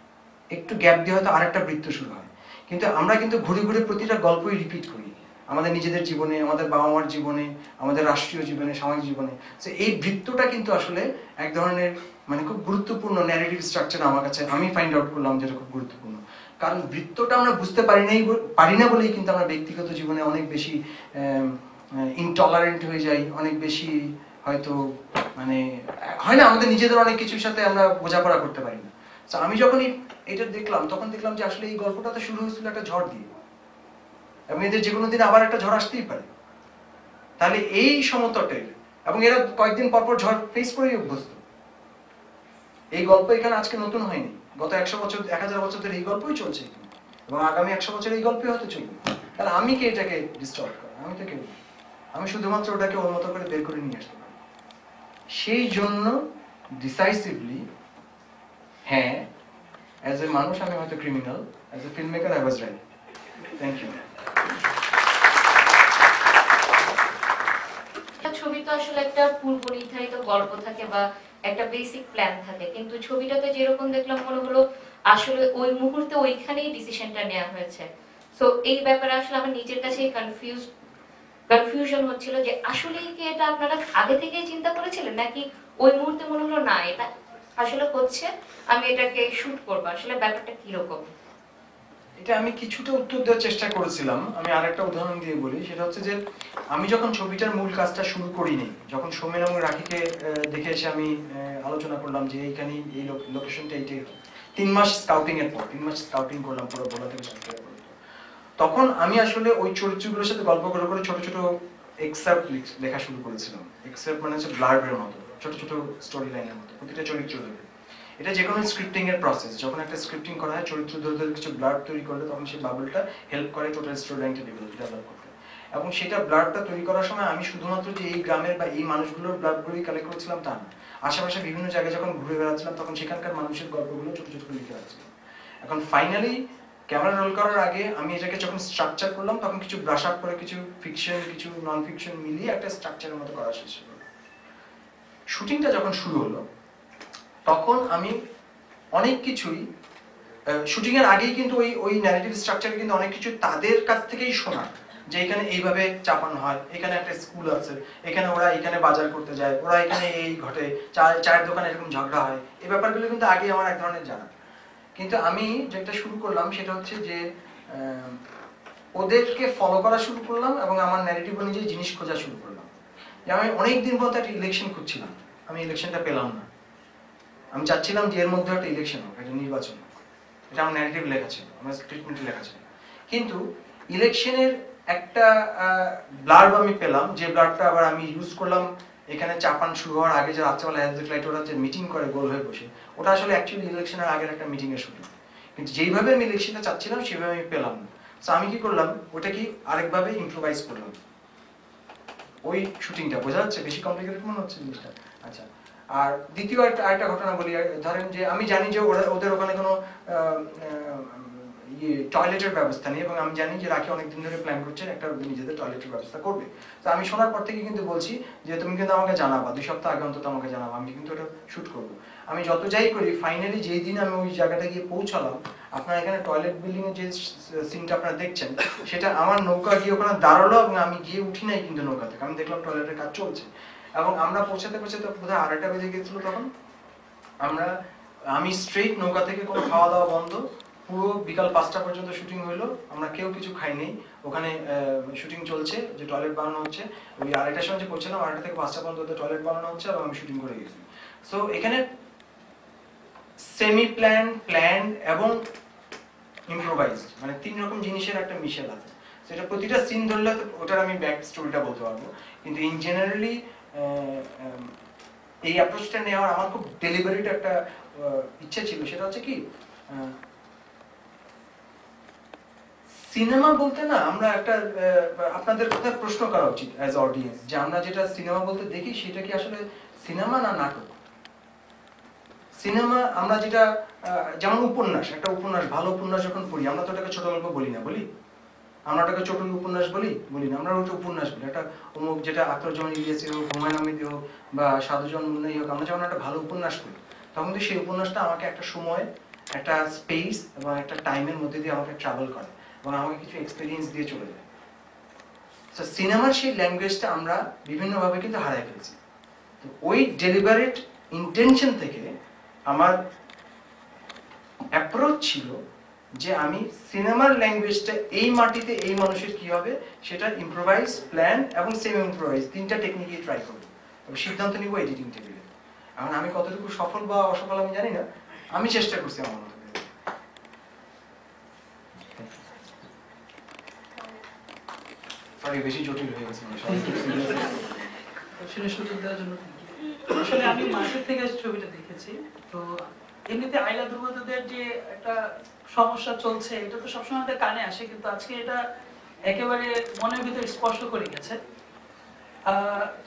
একটু গ্যাপ দিয়ে হয়তো আরেকটা বৃত্ত শুরু হয়। কিন্তু আমরা কিন্তু ঘুরে ঘুরে প্রতিটা গল্পই রিপিট করি আমাদের নিজেদের জীবনে, আমাদের বাবা মার জীবনে, আমাদের রাষ্ট্রীয় জীবনে, সামাজিক জীবনে। তো এই বৃত্তটা কিন্তু আসলে এক ধরনের মানে খুব গুরুত্বপূর্ণ ন্যারেটিভ স্ট্রাকচার আমার কাছে, আমি ফাইন্ড আউট করলাম যেটা খুব গুরুত্বপূর্ণ। কারণ বৃত্তটা আমরা বুঝতে পারি না বলেই কিন্তু আমরা ব্যক্তিগত জীবনে অনেক বেশি ইনটলারেন্ট হয়ে যাই, অনেক বেশি হয়তো মানে হয় না আমাদের নিজেদের অনেক কিছুর সাথে আমরা বোঝাপড়া করতে পারি না। তো আমি যখন এটা দেখলাম তখন দেখলাম যে আসলে এই গল্পটা তো শুরু হয়েছিল একটা ঝড় দিয়ে, এবং এদের যে কোনো দিন আবার একটা ঝড় আসতেই পারে। তাহলে এই সমতটের, এবং এরা কয়েকদিন পরপর ঝড় ফেস করেই অভ্যস্ত। এই গল্প এখানে আজকে নতুন হয়নি, গত 100 বছর 1000 বছর ধরে এই গল্পই চলছে এখানে, এবং আগামী 100 বছর এই গল্পই হয়তো চলবে। তাহলে আমি কে এটাকে ডিস্টার্ব করা? আমি তো কেউ, আমি শুধুমাত্র ওটাকে ওর মতো করে বের করে নিয়ে আসতে পারি। সেই জন্য ডিসাইসিভলি হ্যাঁ, অ্যাজ এ মানুষ আমি হয়তো criminal, as a film maker I was right. Thank you. ছবি তো আসলে একটা পূর্ব নির্ধারিত গল্প থাকে বা একটা বেসিক প্ল্যান থাকে, কিন্তু ছবিটাতে যেরকম দেখলাম মনে হলো আসলে ওই মুহূর্তে ওইখানেই ডিসিশনটা নেওয়া হয়েছে। সো এই ব্যাপারে আসলে আমার নিজের কাছেই কনফিউশন হচ্ছিল যে আসলেই কি এটা আপনারা আগে থেকেই চিন্তা করেছিলেন, নাকি ওই মুহূর্তে মনে হলো না এটা আসলে হচ্ছে, আমি এটাকে শুট করবো, আসলে ব্যাপারটা কিরকম? এটা আমি কিছুটা উত্তর দেওয়ার চেষ্টা করেছিলাম। আমি আরেকটা উদাহরণ দিয়ে বলি, সেটা হচ্ছে যে আমি যখন ছবিটার মূল কাজটা শুরু করিনি, যখন সৌমেন এবং রাখিকে দেখে এসে আমি আলোচনা করলাম যে এইখানে এই লোকেশনটা এইটাই, 3 মাস স্কাউটিং এর পর 3 মাস স্কাউটিং করলাম পুরো বলা থেকে শুরু করে, তখন আমি আসলে ওই চরিত্রগুলোর সাথে গল্প করে করে ছোট ছোট এক্সেপ্ট লেখা শুরু করেছিলাম। এক্সেপ্ট মানে হচ্ছে ব্লার্বের মতো, ছোট ছোট স্টোরি লাইনের মতো প্রতিটা চরিত্র ধরে। এটা যে কোনো স্ক্রিপ্টিং এর প্রসেস, যখন একটা স্ক্রিপ্টিং করা হয় চরিত্র ধরে ধরে কিছু ব্লার্ব তৈরি করলে তখন সেই বাবলটা হেল্প করে টোটাল স্টোরি লাইনটা ডেভেলপ করতে। এবং সেটা ব্লার্বটা তৈরি করার সময় আমি শুধুমাত্র যে এই গ্রামের বা এই মানুষগুলোর ব্লার্বগুলোই কালেক্ট করছিলাম তা না, আশেপাশে বিভিন্ন জায়গায় যখন ঘুরে বেড়াচ্ছিলাম তখন সেখানকার মানুষের গল্পগুলো ছোট ছোট করে লিখে রাখছিলাম। এখন ফাইনালি ক্যামেরা রোল করার আগে আমি এটাকে যখন স্ট্রাকচার করলাম তখন কিছু ব্রাশ আপ করে কিছু ফিকশন কিছু নন ফিকশন মিলিয়ে একটা স্ট্রাকচারের মতো করা শেষ হলো। শুটিংটা যখন শুরু হলো তখন আমি অনেক কিছুই শুটিং এর আগেই কিন্তু ওই ন্যারেটিভ স্ট্রাকচারে কিন্তু অনেক কিছু তাদের কাছ থেকেই শোনা, যে এখানে এইভাবে চাপানো হয়, এখানে একটা স্কুল আছে, এখানে ওরা এখানে বাজার করতে যায়, ওরা এখানে এই ঘটে, চায়ের দোকানে এরকম ঝগড়া হয়, এই ব্যাপারগুলো কিন্তু আগে আমার এক ধরনের জানা। কিন্তু আমি যেটা শুরু করলাম সেটা হচ্ছে যে ওদেরকে ফলো করা শুরু করলাম এবং আমার ন্যারেটিভ অনুযায়ী জিনিস খোঁজা শুরু করলাম। যে আমি অনেকদিন পর একটা ইলেকশন খুঁজছিলাম, আমি ইলেকশনটা পেলাম না। আমি চাচ্ছিলাম যে এর মধ্যে একটা ইলেকশন হোক, একটা নির্বাচন হোক, এটা আমার ন্যারেটিভ লেখা ছিল, আমার স্টেটমেন্টে লেখা ছিল। কিন্তু ইলেকশনের একটা ব্লার্ব আমি পেলাম, যে ব্লার্বটা আবার আমি ইউজ করলাম এখানে চাপান শুরু হওয়ার আগে যে রাত্রেবেলা হেলথ লাইট ওরা যে মিটিং করে গোল হয়ে বসে, ওটা আসলে অ্যাকচুয়ালি ইলেকশনের আগের একটা মিটিং এর শুটিং। কিন্তু যেইভাবে আমি ইলেকশনটা চাচ্ছিলাম সেভাবে আমি পেলাম না। তো আমি কি করলাম, ওটা কি আরেকভাবে ইম্প্রোভাইজ করলাম ওই শুটিংটা। বোঝা যাচ্ছে বেশি কমপ্লিকেটেড মনে হচ্ছে জিনিসটা? আচ্ছা, আর দ্বিতীয় আরেকটা ঘটনা বলি। ধরেন যে আমি জানি যে ওদের ওখানে কোনো টয়লেটের ব্যবস্থা নেই, এবং আমি জানি যে রাখি অনেকদিন ধরে প্ল্যান করছে একটা নিজেদের টয়লেটের ব্যবস্থা করবে। তো আমি শোনার পর থেকে কিন্তু বলছি যে তুমি কিন্তু আমাকে জানাবা, 2 সপ্তাহ আগে অন্তত আমাকে জানাবা, আমি কিন্তু এটা শুট করবো। আমি যত যাই করি ফাইনালি যেই দিন আমি ওই জায়গাটা গিয়ে পৌঁছালাম, আপনার এখানে টয়লেট বিল্ডিং এর যে সিনটা আপনারা দেখছেন সেটা আমার নৌকা গিয়ে ওখানে দাঁড়ালো, এবং আমি গিয়ে উঠি নাই কিন্তু নৌকা থেকে, আমি দেখলাম টয়লেটের কাজ চলছে। এবং আমরা পৌঁছাতে পৌঁছাতে বোধহয় 2:30 বেজে গেছিল তখন। আমি স্ট্রেট নৌকা থেকে কোনো খাওয়া দাওয়া বন্ধ, পুরো বিকাল 5টা পর্যন্ত শুটিং হইলো, আমরা কেউ কিছু খাইনি। ওখানে শুটিং চলছে, যে টয়লেট বানানো হচ্ছে, ওই 2:30টার সময় যে পৌঁছলাম 2:30 থেকে 5টা পর্যন্ত টয়লেট বানানো হচ্ছে এবং আমি শুটিং করে গেছি। সো এখানে সেমি প্ল্যান এবং ইম্প্রোভাইজড, মানে 3 রকম জিনিসের একটা মিশেল আছে। সেটা প্রতিটা সিন ধরলে ওটার আমি ব্যাক স্টোরিটা বলতে পারবো, কিন্তু ইন জেনারেলি এই অ্যাপ্রোচটা নেওয়ার আমার খুব ডেলিভারিট একটা ইচ্ছা ছিল। সেটা হচ্ছে কি, সিনেমা বলতে না আমরা একটা আপনাদের কথা প্রশ্ন করা উচিত অ্যাজ অডিয়েন্স, যে আমরা যেটা সিনেমা বলতে দেখি সেটা কি আসলে সিনেমা না নাটক। সিনেমা আমরা যেটা, যেমন উপন্যাস, একটা উপন্যাস, ভালো উপন্যাস যখন পড়ি আমরা তো ওটাকে ছোট গল্প বলি না, বলি আমরা ওটাকে ছোট উপন্যাস বলি না, আমরা ওটা উপন্যাস বলি। একটা অমুক, যেটা আখতারুজ্জামান ইলিয়াসী হোক, হুমায়ুন আহমেদি হোক বা সাধুজন মুন্নাই হোক, আমরা যখন একটা ভালো উপন্যাস পড়ি তখন কিন্তু সেই উপন্যাসটা আমাকে একটা সময়, একটা স্পেস এবং একটা টাইমের মধ্যে দিয়ে আমাকে ট্রাভেল করে এবং আমাকে কিছু এক্সপিরিয়েন্স দিয়ে চলে যায়। তো সিনেমার সেই ল্যাঙ্গুয়েজটা আমরা বিভিন্নভাবে কিন্তু হারাই ফেলছি। তো ওই ডেলিভারেট ইন্টেনশন থেকে আমার অ্যাপ্রোচ ছিল যে আমি সিনেমার ল্যাঙ্গুয়েজটা এই মাটিতে এই মানুষের কি হবে সেটা ইম্প্রোভাইজ, প্ল্যান এবং সেমি ইম্প্রোভাইজ 3টা টেকনিকই ট্রাই করব। তবে সিদ্ধান্ত নিব এডিটিং টেবিলে। এখন আমি কতটুকু সফল বা অসফল আমি জানি না, আমি চেষ্টা করছি আমার মতো। সরি বেশি জটিল হয়ে গেছে আসলে সুযোগ দেওয়ার জন্য আসলে আমি মার্কেট থেকে ছবিটা দেখেছি। তো এমনিতে আইলা দুর্গতদের যে একটা সমস্যা চলছে এটা তো সবসময় আমাদের কানে আসে, কিন্তু আজকে এটা একেবারে মনের ভিতরে স্পর্শ করে গেছে।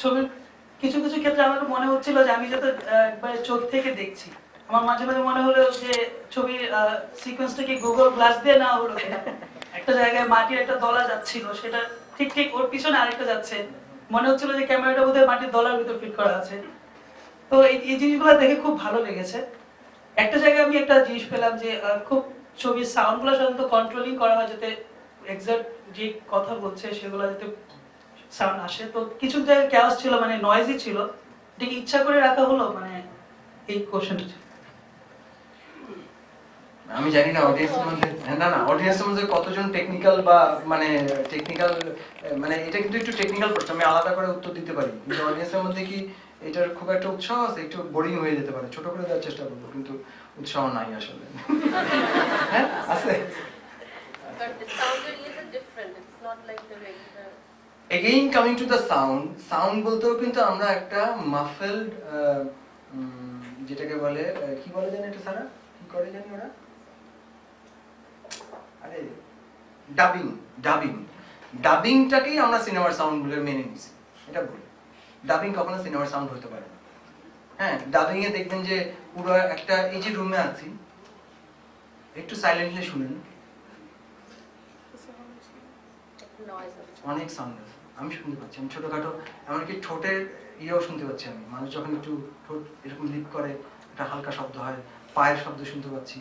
ছবির কিছু কিছু ক্ষেত্রে আমার মনে হচ্ছিল যে আমি যাতে একবারে চোখ থেকে দেখছি। আমার মাঝে মাঝে মনে হলো যে ছবির সিকোয়েন্সটা কি গুগল গ্লাস দিয়ে না হলো কিনা। একটা জায়গায় মাটির একটা দলা যাচ্ছিল, সেটা ঠিক ঠিক ওর পিছনে আরেকটা যাচ্ছে, মনে হচ্ছিল যে ক্যামেরাটা বোধহয় মাটির দলার ভিতর ফিট করা আছে। তো এই জিনিসগুলো দেখে খুব ভালো লেগেছে। একটা জায়গায় আমি একটা জিনিস পেলাম যে খুব ছবির সাউন্ডগুলো সাধারণত কন্ট্রোলিং করা হয় যাতে এক্সাক্ট যে কথা বলছে সেগুলো যাতে সাউন্ড আসে। তো কিছু জায়গায় ক্যাওস ছিল, মানে নয়েজি ছিল, এটা কি ইচ্ছা করে রাখা হলো, মানে এই কোশ্চেনটা। আমি জানি না অডিয়েন্সের মধ্যে, না অডিয়েন্সের মধ্যে কতজন টেকনিক্যাল বা মানে টেকনিক্যাল, মানে এটা কিন্তু একটু টেকনিক্যাল প্রশ্ন, আমি আলাদা করে উত্তর দিতে পারি, কিন্তু অডিয়েন্সের মধ্যে কি এটার খুব একটা উৎসাহ আছে? একটু বোরিং হয়ে যেতে পারে, ছোট করে দেওয়ার চেষ্টা করবো, কিন্তু উৎসাহ নাই আসলে। হ্যাঁ আছে। Again coming to the sound বলতেও কিন্তু আমরা একটা মাফেলড যেটাকে বলে কি বলে জানি এটা সারা কি করে জানি ওরা, আরে ডাবিংটাকেই আমরা সিনেমার সাউন্ড বলে মেনে নিছি। এটা বলি ডাবিং কখনো সিনেমার সাউন্ড হতে পারে না। হ্যাঁ, ডাবিং এ দেখবেন যে পুরো একটা, এই যে রুমে আছি একটু সাইলেন্টলি শুনেন, অনেক সাউন্ড আছে, আমি শুনতে পাচ্ছি, আমি ছোটখাটো এমনকি ঠোঁটের ইয়েও শুনতে পাচ্ছি। আমি মানুষ যখন একটু ঠোঁট এরকম লিপ করে একটা হালকা শব্দ হয়, পায়ের শব্দ শুনতে পাচ্ছি।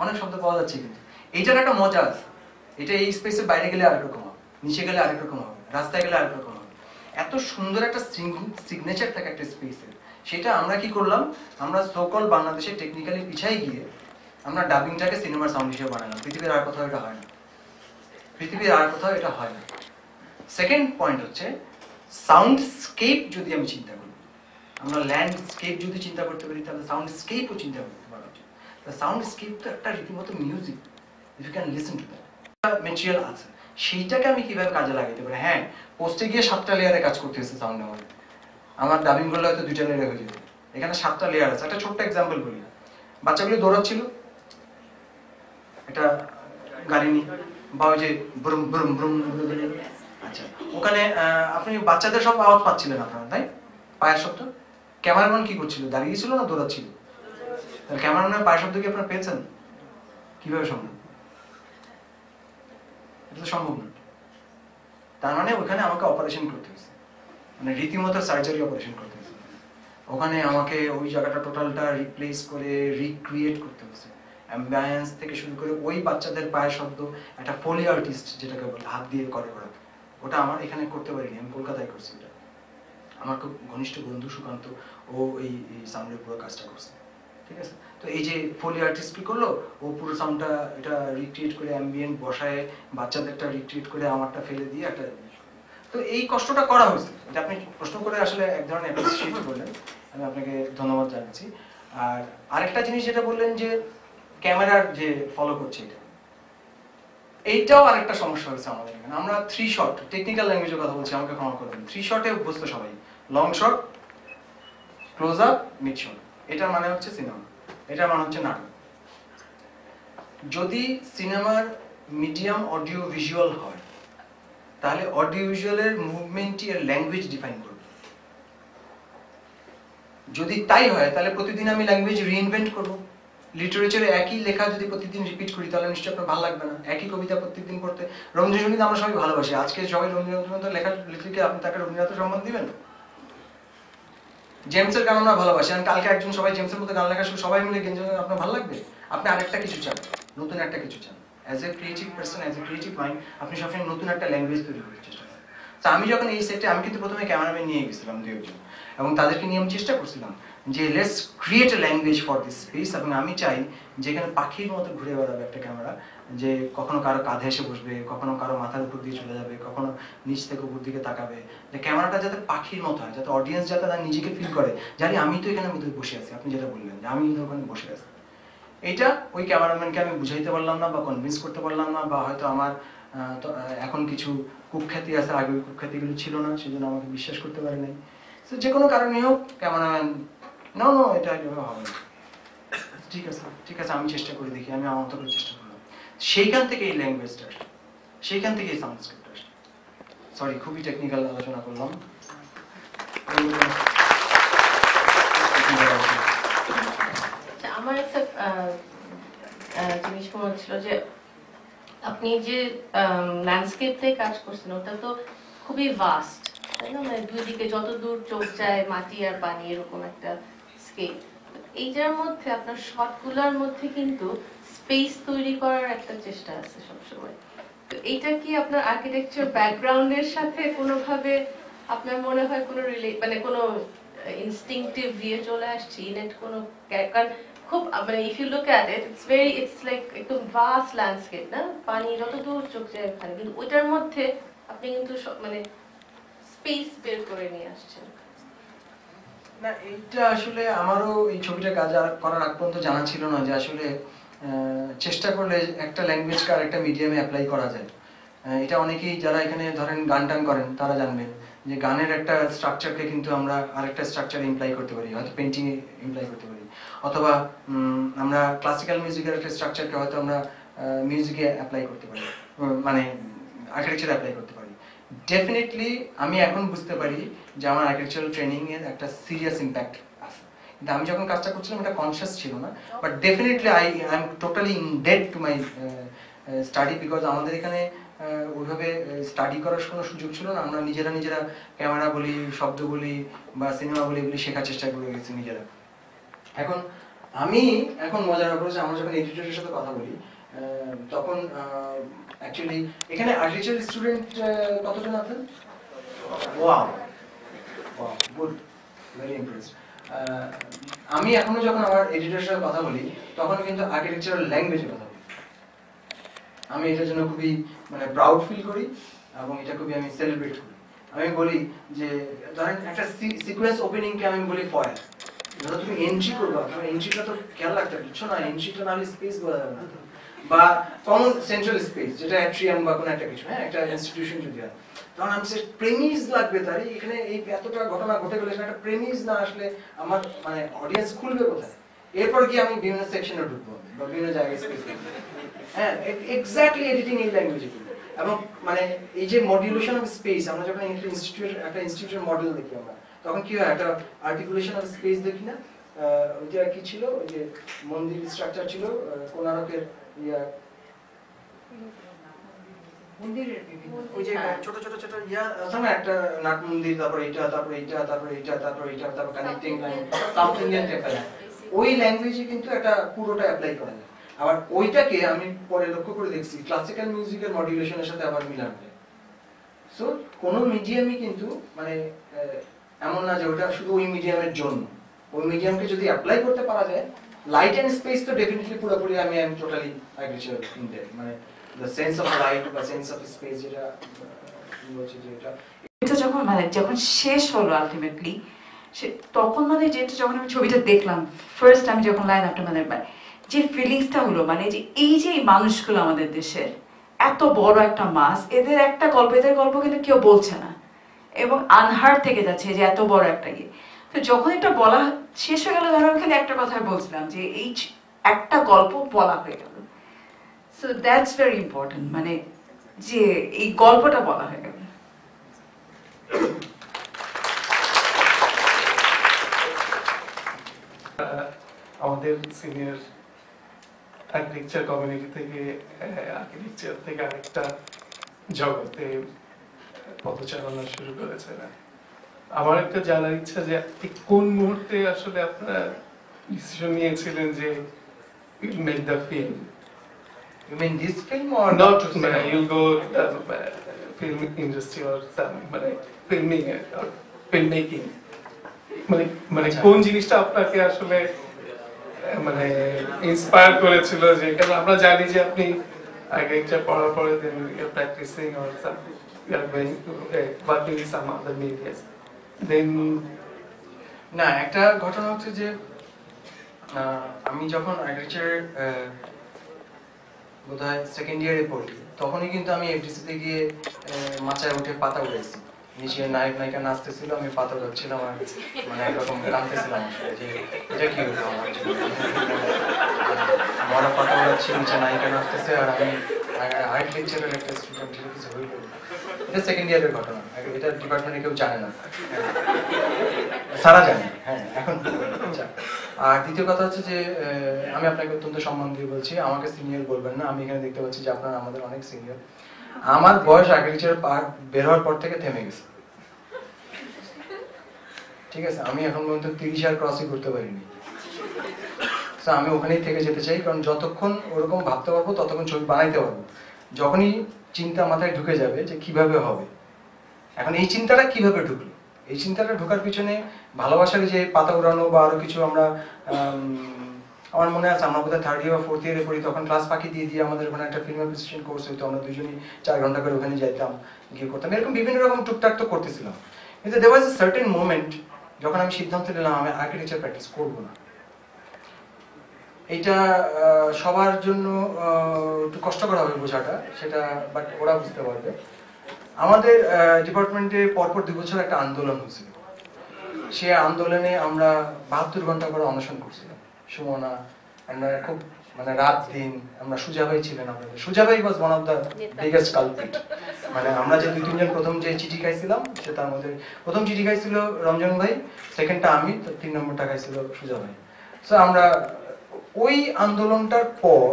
অনেক শব্দ পাওয়া যাচ্ছে, কিন্তু এইটার একটা মজা আছে। এটা এই স্পেসের বাইরে গেলে আরেক রকম হবে, নিচে গেলে আরেক রকম হবে, রাস্তায় গেলে আরেক রকম হবে। এত সুন্দর একটা সিগনেচার থাকে একটা স্পেসের। সেটা আমরা কি করলাম, আমরা সোকল বাংলাদেশে টেকনিক্যালি পিছাই গিয়ে আমরা ডাবিংটাকে সিনেমার সাউন্ড হিসেবে বানালাম। পৃথিবীর আর কোথাও এটা হয় না, পৃথিবীর আর কোথাও এটা হয় না। সেকেন্ড পয়েন্ট হচ্ছে সাউন্ডস্কেপ। যদি আমি চিন্তা করি, আমরা ল্যান্ডস্কেপ যদি চিন্তা করতে পারি, তাহলে সাউন্ডস্কেপও চিন্তা করতে পারা উচিত। সাউন্ডস্কেপ তো একটা রীতিমতো music, if you can listen to that. Material আছে, সেইটাকে আমি কিভাবে কাজে লাগাতে পারি। হ্যাঁ, পোস্টে গিয়ে 7টা লেয়ারে কাজ করতে হচ্ছে সাউন্ড নেওয়ার, আমার ডাবিং করলে হয়তো 2টা লেয়ারে হয়ে যেত। এখানে 7টা লেয়ার আছে। একটা ছোট্ট এক্সাম্পল বলি, বাচ্চাগুলো দৌড়াচ্ছিল একটা গাড়ি নিয়ে, বা ওই যে ব্রুম ব্রুম ব্রুম। আচ্ছা, ওখানে আপনি বাচ্চাদের সব আওয়াজ পাচ্ছিলেন আপনারা, তাই? পায়ের শব্দ। ক্যামেরাম্যান কি করছিল, দাঁড়িয়েছিল না দৌড়াচ্ছিল? তাহলে ক্যামেরাম্যানের পায়ের শব্দ কি আপনারা পেয়েছেন? কিভাবে সম্ভব? এটা তো সম্ভব না। তার মানে ওখানে আমাকে অপারেশন করতে হয়েছে, মানে রীতিমতো সার্জারি অপারেশন করতে হয়েছে। ওখানে আমাকে ওই জায়গাটা টোটালটা রিপ্লেস করে রিক্রিয়েট করতে হয়েছে, অ্যাম্বিয়েন্স থেকে শুরু করে ওই বাচ্চাদের পায়ের শব্দ। একটা ফোলি আর্টিস্ট যেটাকে বলে, হাত দিয়ে করে ওটা আমার এখানে করতে পারিনি, আমি কলকাতায় করছি। ওটা আমার খুব ঘনিষ্ঠ বন্ধু সুকান্ত, ও এই সাউন্ডের পুরো কাজটা করছে, ঠিক আছে? তো এই যে ফোলি আর্টিস্ট কি করলো, ও পুরো সাউন্ডটা এটা রিক্রিয়েট করে অ্যাম্বিয়েন্ট বসায়, বাচ্চাদেরটা রিক্রিয়েট করে আমারটা ফেলে দিয়ে একটা। তো এই কষ্টটা করা হয়েছে, এটা আপনি প্রশ্ন করে আসলে এক ধরনের অ্যাপ্রিসিয়েট করলেন, আমি আপনাকে ধন্যবাদ জানাচ্ছি। আর আরেকটা জিনিস যেটা বললেন যে ক্যামেরার যে ফলো করছে, এইটাও আরেকটা সমস্যা হয়েছে আমাদের এখানে। আমরা 3 শট, টেকনিক্যাল ল্যাঙ্গুয়েজে কথা বলছি, আমাকে ক্ষমা করবেন, 3 শটে অভ্যস্ত সবাই। Long shot, close up, mid shot. এটা মানে হচ্ছে সিনেমা, এটা মানে হচ্ছে নাটক। যদি সিনেমার মিডিয়াম অডিও ভিজুয়াল হয়, তাহলে অডিও ভিজুয়ালের মুভমেন্টই এর ল্যাঙ্গুয়েজ ডিফাইন করবে। যদি তাই হয়, তাহলে প্রতিদিন আমি ল্যাঙ্গুয়েজ রিইনভেন্ট করবো। লিটারেচারে একই লেখা যদি প্রতিদিন রিপিট করি, তাহলে নিশ্চয়ই আপনার ভালো লাগবে না। একই কবিতা প্রত্যেকদিন পড়তে, রবীন্দ্রসঙ্গীত আমরা সবাই ভালোবাসি, আজকে সবাই রবীন্দ্রনাথের লেখা লিখে আপনি তাকে রবীন্দ্রনাথের সম্মান দিবেন? জেমসের গান আমরা ভালোবাসি, আর কালকে একজন সবাই জেমসের মধ্যে গান লেখা শুরু, সবাই মিলে আপনার ভালো লাগবে? আপনি আরেকটা কিছু চান, নতুন একটা কিছু চান। As a creative person, as a creative mind, আপনি সবসময় নতুন একটা ল্যাঙ্গুয়েজ তৈরি করার চেষ্টা করেন। তো আমি যখন এই সেটে আমি কিন্তু প্রথমে ক্যামেরাম্যান নিয়ে গেছিলাম 2 জন, এবং তাদেরকে নিয়ে আমি চেষ্টা করছিলাম যে let's create a language for this space. এবং আমি চাই যেখানে পাখির মতো ঘুরে বেড়াবে একটা ক্যামেরা, যে কখনো কারো কাঁধে এসে বসবে, কখনো কারো মাথার উপর দিয়ে চলে যাবে, কখনো নিচ থেকে উপর দিকে তাকাবে, যে ক্যামেরাটা যাতে পাখির মতো হয়, যাতে অডিয়েন্স যাতে তার নিজেকে ফিল করে জানি আমি তো এখানে মধ্যে বসে আছি। আপনি যেটা বললেন যে আমি কিন্তু ওখানে বসে আছি, এইটা ওই ক্যামেরাম্যানকে আমি বুঝাইতে পারলাম না বা কনভিন্স করতে পারলাম না, বা হয়তো আমার এখন কিছু কুখ্যাতি আছে, আগে ওই কুখ্যাতিগুলো ছিল না, সেজন্য আমাকে বিশ্বাস করতে পারে নাই। তো যে কোনো কারণে হোক ক্যামেরাম্যান না এটা এভাবে হবে না, ঠিক আছে ঠিক আছে আমি চেষ্টা করে দেখি, আমি আমার মতো করে চেষ্টা করলাম। সেইখান থেকে এই ল্যাঙ্গুয়েজটা আসে, সেইখান থেকে এই সাউন্ড স্ক্রিপ্টটা আসে। সরি, খুবই টেকনিক্যাল আলোচনা করলাম। আমার একটা জিনিস মনে হচ্ছিল যে আপনি যে ল্যান্ডস্কেপ থেকে কাজ করছেন ওটা তো খুবই ভাস্ট, তাই না? মানে দুই দিকে যত দূর চোখ যায় মাটি আর পানি, এরকম একটা স্কেপ। এইটার মধ্যে আপনার শটগুলোর মধ্যে কিন্তু স্পেস তৈরি করার একটা চেষ্টা আছে সবসময়। তো এইটা কি আপনার আর্কিটেকচার ব্যাকগ্রাউন্ডের সাথে কোনোভাবে আপনার মনে হয় কোনো মানে কোনো ইনস্টিংক্টিভ দিয়ে চলে আসছে, ইনেট কোনো? কারণ খুব মানে if you look at it it's like একদম ভাস্ট ল্যান্ডস্কেপ, না? পানি যত দূর চোখ যায় ওখানে, কিন্তু ওইটার মধ্যে আপনি কিন্তু মানে স্পেস বের করে নিয়ে আসছেন। না, এইটা আসলে আমারও এই ছবিটা কাজ করার আগ পর্যন্ত জানা ছিল না যে আসলে চেষ্টা করলে একটা ল্যাঙ্গুয়েজকে আর একটা মিডিয়ামে অ্যাপ্লাই করা যায়। এটা অনেকেই যারা এখানে ধরেন গান টান করেন তারা জানবেন যে গানের একটা স্ট্রাকচারকে কিন্তু আমরা আরেকটা স্ট্রাকচারে ইমপ্লাই করতে পারি, হয়তো পেন্টিংয়ে ইমপ্লাই করতে পারি, অথবা আমরা ক্লাসিক্যাল মিউজিকের একটা স্ট্রাকচারকে হয়তো আমরা মিউজিকে অ্যাপ্লাই করতে পারি, মানে আর্কিটেকচারে অ্যাপ্লাই করতে পারি। ডেফিনেটলি আমি এখন বুঝতে পারি যে আমার আর্কিটেকচারাল ট্রেনিং এর একটা সিরিয়াস ইম্প্যাক্ট আছে, কিন্তু আমি যখন কাজটা করছিলাম এটা কনসিয়াস ছিল না। But definitely I am totally indebted to my study, because আমাদের এখানে ওইভাবে স্টাডি করার কোনো সুযোগ ছিল না। আমরা নিজেরা ক্যামেরা বলি, শব্দ বলি বা সিনেমা বলি, এগুলি শেখার চেষ্টা করে গেছি নিজেরা। এখন মজার ব্যাপার হচ্ছে আমরা যখন এডিটরের সাথে কথা বলি তখন অ্যাকচুয়ালি এখানে আর্কিটেকচার স্টুডেন্ট কতজন আছেন? Wow wow, good, very impressed. আমি এখনো যখন আমার এডিটরের সাথে কথা বলি তখন কিন্তু আর্কিটেকচারাল ল্যাঙ্গুয়েজে কথা বলি। আমি এটার জন্য খুবই মানে প্রাউড ফিল করি এবং এটা খুবই আমি সেলিব্রেট করি। আমি বলি যে ধরেন একটা সিকোয়েন্স ওপেনিংকে আমি বলি ফয়ার, ধরো তুমি এন্ট্রি করবা, তোমার এন্ট্রিটা তো খেয়াল রাখতে হবে, বুঝছো না? এন্ট্রিটা না হলে স্পেস বোঝা যাবে না, বা কমন সেন্ট্রাল স্পেস যেটা অ্যাট্রিয়াম বা কোনো একটা কিছু, হ্যাঁ, একটা ইনস্টিটিউশন যদি হয়, তখন আমি প্রেমিস লাগবে তার। এখানে এই এতটা ঘটনা ঘটে গেলে একটা প্রেমিস না আসলে আমার মানে অডিয়েন্স খুলবে কোথায়? এরপর গিয়ে আমি বিভিন্ন সেকশনে ঢুকবো বা বিভিন্ন জায়গায় স্পেস দেবো। হ্যাঁ, এক্স্যাক্টলি এডিটিং এই ল্যাঙ্গুয়েজে করবো। এবং মানে এই যে মডিউলেশন অফ স্পেস, আমরা যখন একটা ইনস্টিটিউটের মডেল দেখি আমরা, তখন কি হয় একটা আর্টিকুলেশন অফ স্পেস দেখি না? ওইটা কি ছিল, ওই যে মন্দির স্ট্রাকচার ছিল কোণারকের, ওই যে ছোট ছোট ছোট আছে না, একটা নাট মন্দির, তারপর এইটা, তারপর এইটা, তারপর এইটা, তারপর এইটা, তারপর connecting line, south Indian temple. ওই ল্যাঙ্গুয়েজে কিন্তু একটা পুরোটা অ্যাপ্লাই করা যায়। আবার ওইটাকে আমি পরে লক্ষ্য করে দেখছি ক্লাসিক্যাল মিউজিকের মডুলেশনের সাথে আবার মিলান যায়। সো কোন মিডিয়ামই কিন্তু মানে এমন না যে ওটা শুধু ওই মিডিয়ামের জন্য। ওই মিডিয়ামকে যদি অ্যাপ্লাই করতে পারা যায়, লাইট এন্ড স্পেস তো ডেফিনেটলি পুরোপুরি আমি টোটালি অ্যাগ্রিচার ইনডেট, মানে দ্য সেন্স অফ লাইট বা সেন্স অফ স্পেস যেটা বলছে যে এটা যখন শেষ হলো আলটিমেটলি, তখন মানে যেটা যখন আমি ছবিটা দেখলাম ফার্স্ট, আমি যখন লাইন আফটার মানে যে ফিলিংসটা হলো, মানে যে এই যে মানুষগুলো আমাদের দেশের এত বড় একটা মাস, এদের গল্প কিন্তু কেউ বলছে না এবং আনহার্ড থেকে যাচ্ছে যে এত বড় একটা ইয়ে। তো যখন এটা বলা শেষ হয়ে গেল, ধরো আমি খালি একটা কথা বলছিলাম যে এই একটা গল্প বলা হয়ে গেল। সো দ্যাটস ভেরি ইম্পর্টেন্ট, মানে যে এই গল্পটা বলা হয়ে গেল। আমাদের সিনিয়র আর্কিটেকচার কমিউনিটি থেকে আর্কিটেকচার থেকে আরেকটা জগতে পদচারণা শুরু করেছে। আমার একটা জানার ইচ্ছা যে কোন মুহূর্তে আসলে আপনারা ডিসিশন নিয়েছিলেন যে you'll make the film? You mean this film or not? No, You'll go film industry or মানে ফিল্মিং ফিল্ম মেকিং মানে মানে কোন জিনিসটা আপনাকে আসলে মানে ইন্সপায়ার করেছিল, যে কারণ আমরা জানি যে আপনি আর্কিটেকচার পড়ার পরে then your practising or something you are going to working in some other medias then. না, একটা ঘটনা হচ্ছে যে আমি যখন আর্কিটেকচার বোধহয় সেকেন্ড ইয়ারে পড়ি, তখনই কিন্তু আমি এফডিসিতে গিয়ে মাচায় উঠে পাতা উড়েছি। নিচে নায়ক নায়িকা নাচতেছিল, আমি পাতা উড়াচ্ছিলাম আর মানে একরকম কাঁদতেছিলাম আসলে যে এটা কি হলো আমার জীবনে। মরা পাতা উড়াচ্ছি, নিচে নায়িকা নাচতেছে আর আমি আর্কিটেকচারের একটা স্টুডেন্ট, এটা কিছু হইল। এটা সেকেন্ড ইয়ারের ঘটনা, এটা ডিপার্টমেন্টে কেউ জানে না, সারা জানে। হ্যাঁ, এখন আর দ্বিতীয় কথা হচ্ছে যে আমি আপনাকে অত্যন্ত সম্মান দিয়ে বলছি, আমাকে সিনিয়র বলবেন না। আমি এখানে দেখতে পাচ্ছি যে আপনারা আমাদের অনেক সিনিয়র। আমার বয়স আর্কিটেকচার বের হওয়ার পর থেকে থেমে গেছে, ঠিক আছে? আমি এখন পর্যন্ত 30 আর ক্রসই করতে পারিনি। আমি ওখানেই থেকে যেতে চাই, কারণ যতক্ষণ ওরকম ভাবতে পারবো ততক্ষণ ছবি বানাইতে পারবো। যখনই চিন্তা মাথায় ঢুকে যাবে যে কিভাবে হবে, এখন এই চিন্তাটা কিভাবে ঢুকলো, এই চিন্তাটা ঢোকার পিছনে ভালোবাসার যে পাতা উড়ানো বা আরো কিছু আমরা আমার মনে আছে আমরা বোধহয় 3rd ইয়ার বা 4th ইয়ারে পড়ি, তখন ক্লাস ফাঁকি দিয়ে দিয়ে আমাদের ওখানে একটা ফিল্ম অ্যাপ্রিসিয়েশন কোর্স হইতো, আমরা দুজনই 4 ঘন্টা করে ওখানে যাইতাম, গিয়ে করতাম এরকম বিভিন্ন রকম টুকটাক তো করতেছিলাম। কিন্তু দেয়ার ওয়াজ এ সার্টেন মোমেন্ট যখন আমি সিদ্ধান্ত নিলাম আমি আর্কিটেকচার প্র্যাকটিস করবো না। এইটা সবার জন্য একটু কষ্টকর হবে বোঝাটা, সেটা বাট ওরা বুঝতে পারবে। আমাদের ডিপার্টমেন্টে পরপর 2 বছর একটা আন্দোলন হয়েছিল। সে আন্দোলনে আমরা 72 ঘন্টা করে অনশন করছিলাম, সুমনা, আমরা খুব মানে রাত দিন। আমরা সুজা ভাই ছিলেন আমাদের, সুজা ভাই was one of the biggest culprit. মানে আমরা যে 2-3 জন প্রথম যে চিঠি খাইছিলাম, সে তার মধ্যে প্রথম চিঠি খাইছিল রঞ্জন ভাই, সেকেন্ডটা আমি, তো 3 নম্বরটা খাইছিল সুজা ভাই। সো আমরা ওই আন্দোলনটার পর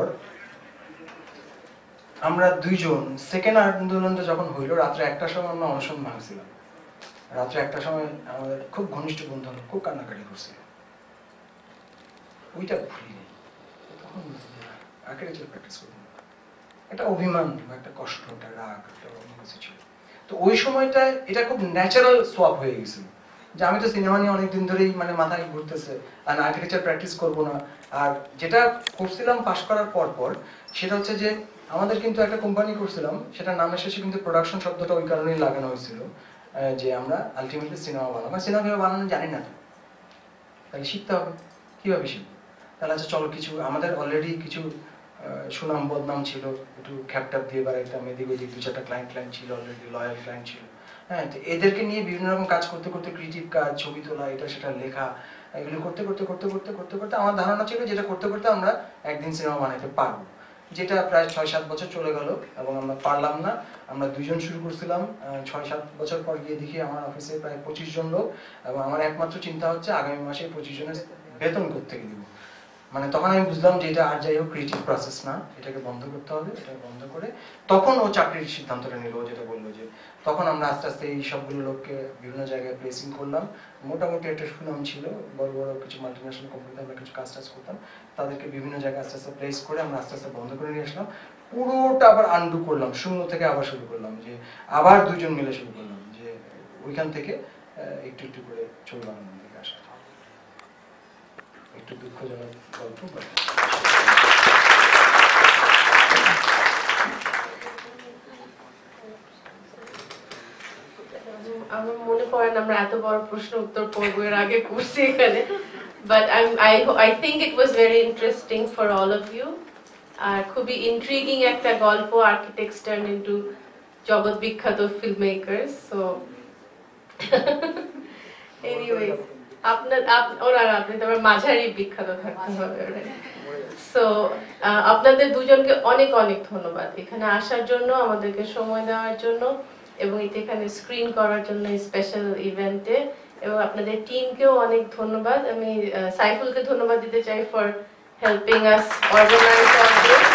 আমরা 2 জন সেকেন্ড আন্দোলনটা যখন হইলো, রাত্রে 1টার সময় আমরা অনশন ভাঙছিলাম। রাত্রে 1টার সময় আমাদের খুব ঘনিষ্ঠ বন্ধু খুব কান্নাকাটি করছিল, ওইটা ভুলি নেই। তখন আর্কিটেকচার প্র্যাকটিস করবো, একটা অভিমান বা একটা কষ্ট, একটা রাগ, একটা অন্য কিছু ছিল। তো ওই সময়টা এটা খুব ন্যাচারাল সোয়াপ হয়ে গেছিল যে আমি তো সিনেমা নিয়ে অনেকদিন ধরেই মানে মাথায় ঘুরতেছে, আর আর্কিটেকচার প্র্যাকটিস করবো না। আর যেটা করছিলাম পাশ করার পর পর, সেটা হচ্ছে যে আমাদের কিন্তু একটা কোম্পানি করছিলাম, সেটার নাম এসেছে কিন্তু প্রোডাকশন শব্দটা ওই কারণেই লাগানো হয়েছিল যে আমরা আলটিমেটলি সিনেমা বানাবো। সিনেমা কিভাবে বানানো জানি না, তাহলে শিখতে হবে। কিভাবে শিখবো? তাহলে আচ্ছা চলো, কিছু আমাদের অলরেডি কিছু সুনাম বদনাম ছিল, একটু খ্যাপট্যাপ দিয়ে বেড়াইতাম, এদিক ওদিক 2-4টা ক্লায়েন্ট ছিল, অলরেডি লয়াল ক্লায়েন্ট ছিল। হ্যাঁ, তো এদেরকে নিয়ে বিভিন্ন রকম কাজ করতে করতে, ক্রিয়েটিভ কাজ, ছবি তোলা, এটা সেটা লেখা, এগুলো করতে করতে করতে করতে করতে করতে আমার ধারণা ছিল যেটা করতে করতে আমরা একদিন সিনেমা বানাইতে পারবো, যেটা প্রায় 6-7 বছর চলে গেল এবং আমরা পারলাম না। আমরা 2 জন শুরু করছিলাম, 6-7 বছর পর গিয়ে দেখি আমার অফিসে প্রায় 25 জন লোক, এবং আমার একমাত্র চিন্তা হচ্ছে আগামী মাসে 25 জনের বেতন কোত্থেকে দিব। মানে তখন আমি বুঝলাম যে এটা আর যাই হোক ক্রিয়েটিভ প্রসেস না, এটাকে বন্ধ করতে হবে। এটা বন্ধ করে তখন ও চাকরির সিদ্ধান্তটা নিল, যেটা বললো যে তখন আমরা আস্তে আস্তে এই সবগুলো লোককে বিভিন্ন জায়গায় প্লেসিং করলাম। মোটামুটি একটা সুনাম ছিল, বড় বড় কিছু মাল্টিন্যাশনাল কোম্পানিতে আমরা কিছু কাজ করতাম, তাদেরকে বিভিন্ন জায়গায় আস্তে আস্তে প্লেস করে আমরা আস্তে আস্তে বন্ধ করে নিয়ে আসলাম। পুরোটা আবার আনডু করলাম, শূন্য থেকে আবার শুরু করলাম, যে আবার 2 জন মিলে শুরু করলাম, যে ওইখান থেকে একটু একটু করে ছবি বানানোর দিকে আসা। একটু দুঃখজনক গল্প। আমার মনে পড়ে না আমরা এত বড় প্রশ্ন উত্তর করবো এর আগে করছি এখানে, but I think it was very interesting for all of you. আর খুবই ইন্ট্রিগিং একটা গল্প, আর্কিটেক্টস টার্ন ইনটু জগৎ বিখ্যাত ফিল্ম মেকার্স। সো এনিওয়েজ আপনি তো আবার মাঝারি বিখ্যাত থাকতে হবে। সো আপনাদের দুজনকে অনেক অনেক ধন্যবাদ এখানে আসার জন্য, আমাদেরকে সময় দেওয়ার জন্য, এবং এখানে স্ক্রিন করার জন্য স্পেশাল ইভেন্টে। এবং আপনাদের টিমকেও অনেক ধন্যবাদ। আমি সাইফুলকে ধন্যবাদ দিতে চাই for helping us organize all this,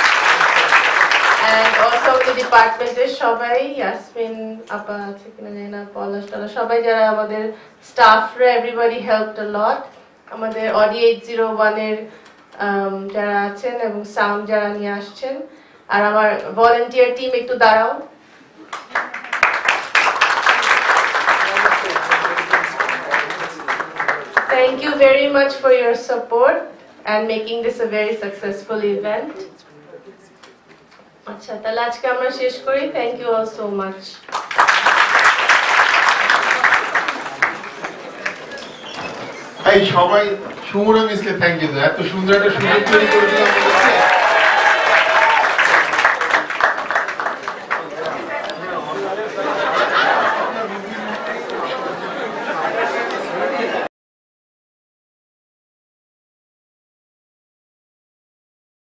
and also আমাদের ডিপার্টমেন্টের সবাই, ইয়াসমিন আপা আছে কিনা জানি না, পলাশ টলা, সবাই যারা আমাদের স্টাফরা, এভরিবডি হেল্পড আ লট। আমাদের অডি 801 এর যারা আছেন এবং সাউন্ড যারা নিয়ে আসছেন, আর আমার ভলান্টিয়ার টিম একটু দাঁড়াও। thank you very much for your support and making this a very successful event. আচ্ছা তাহলে আজকে আমরা শেষ করি thank you all so much এই সবাই সুমনা মিসকে থ্যাংক ইউ এত সুন্দর একটা সুযোগ তৈরি করে দিলাম